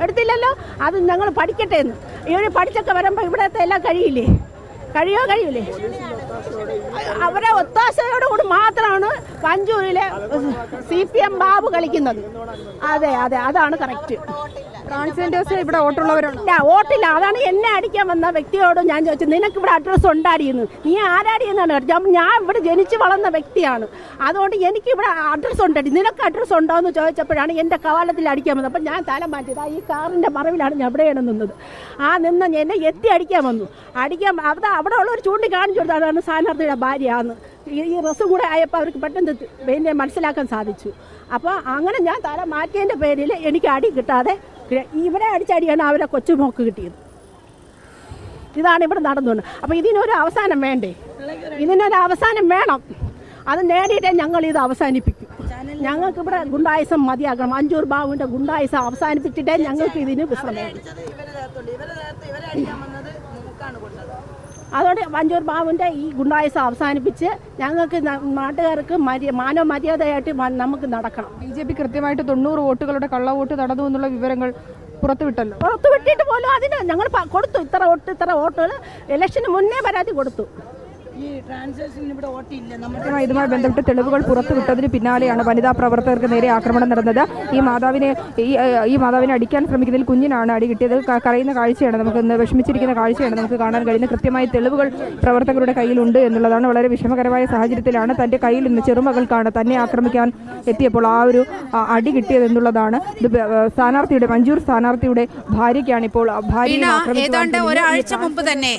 എടുത്തില്ലല്ലോ. അത് ഞങ്ങൾ പഠിക്കട്ടെ എന്ന്. ഇവർ പഠിച്ചൊക്കെ വരുമ്പോൾ ഇവിടത്തെ എല്ലാം കഴിയില്ലേ? അവരെ ഒത്താശയോടുകൂടി മാത്രമാണ് വഞ്ചൂരിലെ CPM ബാബു കളിക്കുന്നത്. അതെ, അതാണ് കറക്റ്റ്. ട്രാൻസ്ജെൻഡേഴ്സ് ഇവിടെ വോട്ടുള്ളവരാണ്. വോട്ടില്ല. അതാണ് എന്നെ അടിക്കാൻ വന്ന വ്യക്തിയോട് ഞാൻ ചോദിച്ചത്, നിനക്ക് ഇവിടെ അഡ്രസ്സ് ഉണ്ടാടിയെന്ന്. നീ ആരാടിയെന്നാണ് കേട്ടത്. ഞാൻ ഇവിടെ ജനിച്ച് വളർന്ന വ്യക്തിയാണ്, അതുകൊണ്ട് എനിക്ക് ഇവിടെ അഡ്രസ്സ് ഉണ്ടാടി. നിനക്ക് അഡ്രസ്സ് ഉണ്ടോ എന്ന് ചോദിച്ചപ്പോഴാണ് എൻ്റെ കവാലത്തിൽ അടിക്കാൻ വന്നത്. അപ്പം ഞാൻ തല മാറ്റിയത്. ഈ കാറിൻ്റെ മറവിലാണ് ഞാൻ എവിടെയാണ് നിന്നത്. നിന്ന് എന്നെ എത്തി അടിക്കാൻ വന്നു. അവിടെ ഉള്ളവർ ചൂണ്ടിക്കാണിച്ചു കൊടുത്തു അതാണ് സ്ഥാനാർത്ഥിയുടെ ഭാര്യയാന്ന്. ഈ റസ്സും കൂടെ ആയപ്പോൾ അവർക്ക് പെട്ടെന്ന് പിന്നെ മനസ്സിലാക്കാൻ സാധിച്ചു. അപ്പോൾ അങ്ങനെ ഞാൻ തല മാറ്റിയതിൻ്റെ പേരിൽ എനിക്ക് അടി കിട്ടാതെ ഇവരെ അടിച്ചടിയാണ് അവരെ കൊച്ചുമോക്ക് കിട്ടിയത്. ഇതാണ് ഇവിടെ നടന്നുകൊണ്ട്. അപ്പോൾ ഇതിനൊരു അവസാനം വേണ്ടേ? ഇതിനൊരു അവസാനം വേണം. അത് നേടിയിട്ടേ ഞങ്ങൾ ഇത് അവസാനിപ്പിക്കും. ഞങ്ങൾക്ക് ഇവിടെ ഗുണ്ടായുസം മതിയാക്കണം. മഞ്ചൂർ ബാബുവിൻ്റെ ഗുണ്ടായുസം അവസാനിപ്പിച്ചിട്ടേ ഞങ്ങൾക്ക് ഇതിന് വിശ്രമം. അതുകൊണ്ട് മഞ്ചൂർ ബാബുവിൻ്റെ ഈ ഗുണ്ടായുസം അവസാനിപ്പിച്ച് ഞങ്ങൾക്ക് നാട്ടുകാർക്ക് മാനവ മര്യാദയായിട്ട് നമുക്ക് നടക്കണം. BJP കൃത്യമായിട്ട് 90 വോട്ടുകളുടെ കള്ളവോട്ട് നടന്നു എന്നുള്ള വിവരങ്ങൾ പുറത്തുവിട്ടിട്ട് പോലും അതിന് ഞങ്ങൾ കൊടുത്തു. ഇത്ര വോട്ടുകൾ ഇലക്ഷന് മുന്നേ പരാതി കൊടുത്തു. ഇതുമായി ബന്ധപ്പെട്ട് തെളിവുകൾ പുറത്തുവിട്ടതിന് പിന്നാലെയാണ് വനിതാ പ്രവർത്തകർക്ക് നേരെ ആക്രമണം നടന്നത്. ഈ മാതാവിനെ അടിക്കാൻ ശ്രമിക്കുന്നതിൽ കുഞ്ഞിനാണ് അടി കിട്ടിയത്. കരയുന്ന കാഴ്ചയാണ് നമുക്ക് വിഷമിച്ചിരിക്കുന്ന കാഴ്ചയാണ് നമുക്ക് കാണാൻ കഴിയുന്നത്. കൃത്യമായ തെളിവുകൾ പ്രവർത്തകരുടെ കയ്യിലുണ്ട് എന്നുള്ളതാണ്. വളരെ വിഷമകരമായ സാഹചര്യത്തിലാണ് തന്റെ കയ്യിൽ നിന്ന് ചെറുമകൾക്കാണ് തന്നെ ആക്രമിക്കാൻ എത്തിയപ്പോൾ ആ ഒരു അടി കിട്ടിയത് എന്നുള്ളതാണ്. ഇത് സ്ഥാനാർത്ഥിയുടെ മഞ്ചൂർ സ്ഥാനാർത്ഥിയുടെ ഭാര്യയ്ക്കാണ് ഇപ്പോൾ ഏതാണ്ട് ഒരാഴ്ച മുമ്പ് തന്നെ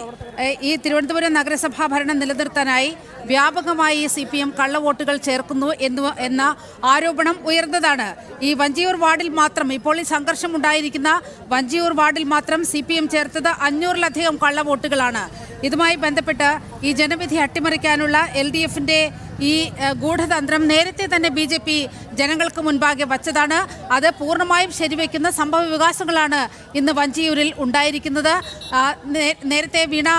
ഈ തിരുവനന്തപുരം നഗരസഭാ ഭരണം നിലനിർത്താനായി വ്യാപകമായി CPM കള്ളവോട്ടുകൾ ചേർക്കുന്നു എന്ന ആരോപണം ഉയർന്നതാണ്. ഈ വഞ്ചിയൂർ വാർഡിൽ മാത്രം ഇപ്പോൾ ഈ സംഘർഷം ഉണ്ടായിരിക്കുന്ന വഞ്ചിയൂർ വാർഡിൽ മാത്രം CPM ചേർത്തത് 500-ലധികം കള്ളവോട്ടുകളാണ്. ഇതുമായി ബന്ധപ്പെട്ട് ഈ ജനവിധി അട്ടിമറിക്കാനുള്ള LDFന്റെ ഈ ഗൂഢതന്ത്രം നേരത്തെ തന്നെ BJP ജനങ്ങൾക്ക് മുൻപാകെ വച്ചതാണ്. അത് പൂർണ്ണമായും ശരിവെക്കുന്ന സംഭവ വികാസങ്ങളാണ് ഇന്ന് വഞ്ചിയൂരിൽ ഉണ്ടായിരിക്കുന്നത്. നേരത്തെ വീണ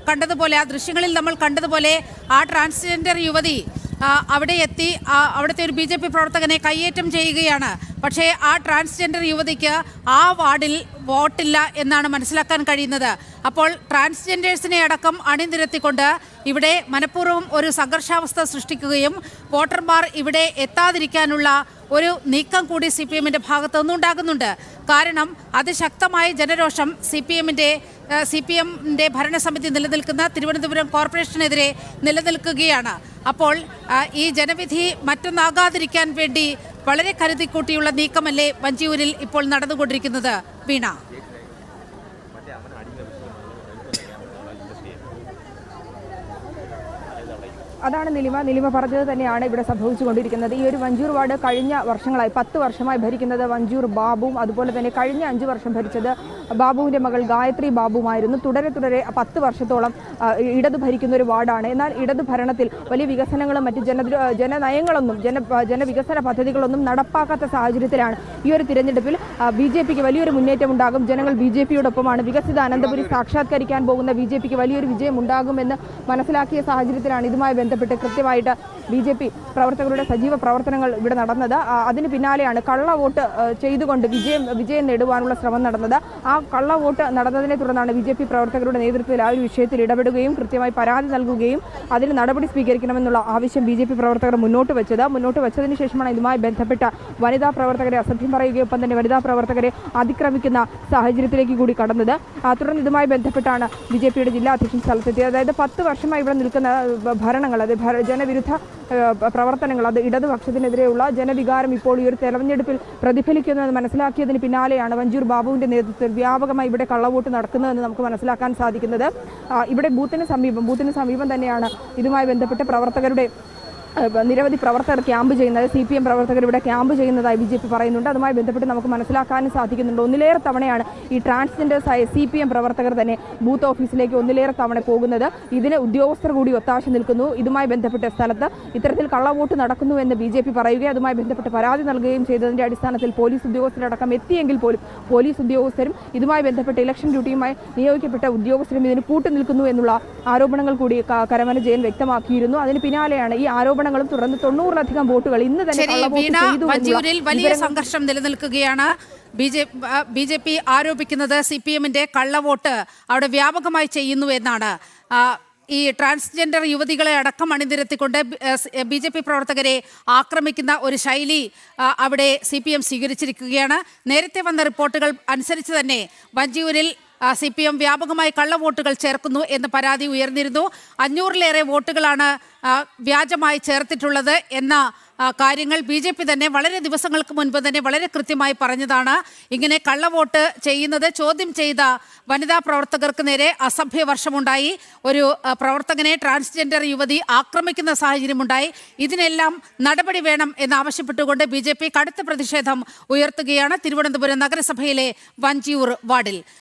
കണ്ടതുപോലെ, ആ ദൃശ്യങ്ങളിൽ നമ്മൾ കണ്ടതുപോലെ ആ ട്രാൻസ്ജെൻഡർ യുവതി അവിടെ എത്തി അവിടുത്തെ ഒരു BJP പ്രവർത്തകനെ കയ്യേറ്റം ചെയ്യുകയാണ്. പക്ഷേ ആ ട്രാൻസ്ജെൻഡർ യുവതിക്ക് ആ വാർഡിൽ വോട്ടില്ല എന്നാണ് മനസ്സിലാക്കാൻ കഴിയുന്നത്. അപ്പോൾ ട്രാൻസ്ജെൻഡേഴ്സിനെ അടക്കം അണിനിരത്തിക്കൊണ്ട് ഇവിടെ മനഃപൂർവ്വം ഒരു സംഘർഷാവസ്ഥ സൃഷ്ടിക്കുകയും വോട്ടർമാർ ഇവിടെ എത്താതിരിക്കാനുള്ള ഒരു നീക്കം കൂടി CPMന്റെ ഭാഗത്തു നിന്നുണ്ടാകുന്നുണ്ട്. കാരണം അതിശക്തമായ ജനരോഷം CPMന്റെ ഭരണസമിതി നിലനിൽക്കുന്ന തിരുവനന്തപുരം കോർപ്പറേഷനെതിരെ നിലനിൽക്കുകയാണ്. അപ്പോൾ ഈ ജനവിധി മറ്റൊന്നാകാതിരിക്കാൻ വേണ്ടി വളരെ കരുതിക്കൂട്ടിയുള്ള നീക്കമല്ലേ വഞ്ചിയൂരിൽ ഇപ്പോൾ നടന്നുകൊണ്ടിരിക്കുന്നത്? വീണ, അതാണ് നിലിമ പറഞ്ഞത് തന്നെയാണ് ഇവിടെ സംഭവിച്ചുകൊണ്ടിരിക്കുന്നത്. ഈ ഒരു വഞ്ചൂർ വാർഡ് കഴിഞ്ഞ വർഷങ്ങളായി 10 വർഷമായി ഭരിക്കുന്നത് വഞ്ചൂർ ബാബുവും അതുപോലെ തന്നെ കഴിഞ്ഞ 5 വർഷം ഭരിച്ചത് ബാബുവിൻ്റെ മകൾ ഗായത്രി ബാബുവുമായിരുന്നു. തുടരെ 10 വർഷത്തോളം ഇടത് ഭരിക്കുന്ന ഒരു വാർഡാണ്. എന്നാൽ ഇടത് ഭരണത്തിൽ വലിയ വികസനങ്ങളും മറ്റ് ജനനയങ്ങളൊന്നും ജനവികസന പദ്ധതികളൊന്നും നടപ്പാക്കാത്ത സാഹചര്യത്തിലാണ് ഈ ഒരു തിരഞ്ഞെടുപ്പിൽ BJPക്ക് വലിയൊരു മുന്നേറ്റം ഉണ്ടാകും. ജനങ്ങൾ BJPയോടൊപ്പമാണ്. വികസിത അനന്തപുരി സാക്ഷാത്കരിക്കാൻ പോകുന്ന BJPക്ക് വലിയൊരു വിജയം ഉണ്ടാകുമെന്ന് മനസ്സിലാക്കിയ സാഹചര്യത്തിലാണ് ഇതുമായി ബന്ധപ്പെട്ട് ബന്ധപ്പെട്ട് കൃത്യമായിട്ട് BJP പ്രവർത്തകരുടെ സജീവ പ്രവർത്തനങ്ങൾ ഇവിടെ നടന്നത്. അതിന് പിന്നാലെയാണ് കള്ളവോട്ട് ചെയ്തുകൊണ്ട് വിജയം നേടുവാനുള്ള ശ്രമം നടന്നത്. ആ കള്ളവോട്ട് നടന്നതിനെ തുടർന്നാണ് BJP പ്രവർത്തകരുടെ നേതൃത്വത്തിൽ ആ ഒരു വിഷയത്തിൽ ഇടപെടുകയും കൃത്യമായി പരാതി നൽകുകയും അതിന് നടപടി സ്വീകരിക്കണമെന്നുള്ള ആവശ്യം BJP പ്രവർത്തകർ മുന്നോട്ട് വെച്ചതിന് ശേഷമാണ് ഇതുമായി ബന്ധപ്പെട്ട വനിതാ പ്രവർത്തകരെ അസഭ്യം പറയുകയും ഒപ്പം തന്നെ വനിതാ പ്രവർത്തകരെ അതിക്രമിക്കുന്ന സാഹചര്യത്തിലേക്ക് കൂടി കടന്നത്. തുടർന്ന് ഇതുമായി ബന്ധപ്പെട്ടാണ് BJPയുടെ ജില്ലാ അധ്യക്ഷൻ സ്ഥലത്തെത്തിയത്. അതായത് 10 വർഷമായി ഇവിടെ നിൽക്കുന്ന ഭരണങ്ങൾ, അത് ജനവിരുദ്ധ പ്രവർത്തനങ്ങൾ, അത് ഇടതുപക്ഷത്തിനെതിരെയുള്ള ജനവികാരം ഇപ്പോൾ ഈ ഒരു തെരഞ്ഞെടുപ്പിൽ പ്രതിഫലിക്കുന്നുവെന്ന് മനസ്സിലാക്കിയതിന് പിന്നാലെയാണ് വഞ്ചൂർ ബാബുവിന്റെ നേതൃത്വത്തിൽ വ്യാപകമായി ഇവിടെ കള്ളവോട്ട് നടക്കുന്നതെന്ന് നമുക്ക് മനസ്സിലാക്കാൻ സാധിക്കുന്നത്. ഇവിടെ ബൂത്തിന് സമീപം തന്നെയാണ് ഇതുമായി ബന്ധപ്പെട്ട് നിരവധി പ്രവർത്തകർ ക്യാമ്പ് ചെയ്യുന്നത്. CPM പ്രവർത്തകർ ഇവിടെ ക്യാമ്പ് ചെയ്യുന്നതായി BJP പറയുന്നുണ്ട്. അതുമായി ബന്ധപ്പെട്ട് നമുക്ക് മനസ്സിലാക്കാനും സാധിക്കുന്നുണ്ട്. ഒന്നിലേറെ തവണയാണ് ഈ ട്രാൻസ്ജെൻഡേഴ്സായ CPM പ്രവർത്തകർ തന്നെ ബൂത്ത് ഓഫീസിലേക്ക് ഒന്നിലേറെ തവണ പോകുന്നത്. ഇതിന് ഉദ്യോഗസ്ഥർ കൂടി ഒത്താശ നിൽക്കുന്നു. ഇതുമായി ബന്ധപ്പെട്ട സ്ഥലത്ത് ഇത്തരത്തിൽ കള്ളവോട്ട് നടക്കുന്നു എന്ന് BJP പറയുകയും അതുമായി ബന്ധപ്പെട്ട് പരാതി നൽകുകയും ചെയ്തതിന്റെ അടിസ്ഥാനത്തിൽ പോലീസ് ഉദ്യോഗസ്ഥരടക്കം എത്തിയെങ്കിൽ പോലും പോലീസ് ഉദ്യോഗസ്ഥരും ഇതുമായി ബന്ധപ്പെട്ട് ഇലക്ഷൻ ഡ്യൂട്ടിയുമായി നിയോഗിക്കപ്പെട്ട ഉദ്യോഗസ്ഥരും ഇതിന് കൂട്ടുനിൽക്കുന്നു എന്നുള്ള ആരോപണങ്ങൾ കൂടി കരമന ജയൻ വ്യക്തമാക്കിയിരുന്നു. അതിന് പിന്നാലെയാണ് ഈ ആരോപണങ്ങളും തുടർന്ന് 90-ലധികം വോട്ടുകൾ ഇന്ന് തന്നെ വഞ്ചൂരിൽ വലിയ സംഘർഷം നിലനിൽക്കുകയാണ്. BJP ആരോപിക്കുന്നത് CPMന്റെ കള്ളവോട്ട് അവിടെ വ്യാപകമായി ചെയ്യുന്നു എന്നാണ്. ഈ ട്രാൻസ്ജെൻഡർ യുവതികളെ അടക്കം അണിനിരത്തിക്കൊണ്ട് BJP പ്രവർത്തകരെ ആക്രമിക്കുന്ന ഒരു ശൈലി അവിടെ CPM സ്വീകരിച്ചിരിക്കുകയാണ്. നേരത്തെ വന്ന റിപ്പോർട്ടുകൾ അനുസരിച്ച് തന്നെ വഞ്ചൂരിൽ CPM വ്യാപകമായി കള്ളവോട്ടുകൾ ചേർക്കുന്നു എന്ന് പരാതി ഉയർന്നിരുന്നു. 500-ലേറെ വോട്ടുകളാണ് വ്യാജമായി ചേർത്തിട്ടുള്ളത് എന്ന കാര്യങ്ങൾ BJP തന്നെ വളരെ ദിവസങ്ങൾക്ക് മുൻപ് തന്നെ വളരെ കൃത്യമായി പറഞ്ഞതാണ്. ഇങ്ങനെ കള്ളവോട്ട് ചെയ്യുന്നത് ചോദ്യം ചെയ്ത വനിതാ പ്രവർത്തകർക്ക് നേരെ അസഭ്യവർഷമുണ്ടായി. ഒരു പ്രവർത്തകനെ ട്രാൻസ്ജെൻഡർ യുവതി ആക്രമിക്കുന്ന സാഹചര്യമുണ്ടായി. ഇതിനെല്ലാം നടപടി വേണം എന്നാവശ്യപ്പെട്ടുകൊണ്ട് BJP കടുത്ത പ്രതിഷേധം ഉയർത്തുകയാണ് തിരുവനന്തപുരം നഗരസഭയിലെ വഞ്ചിയൂർ വാർഡിൽ.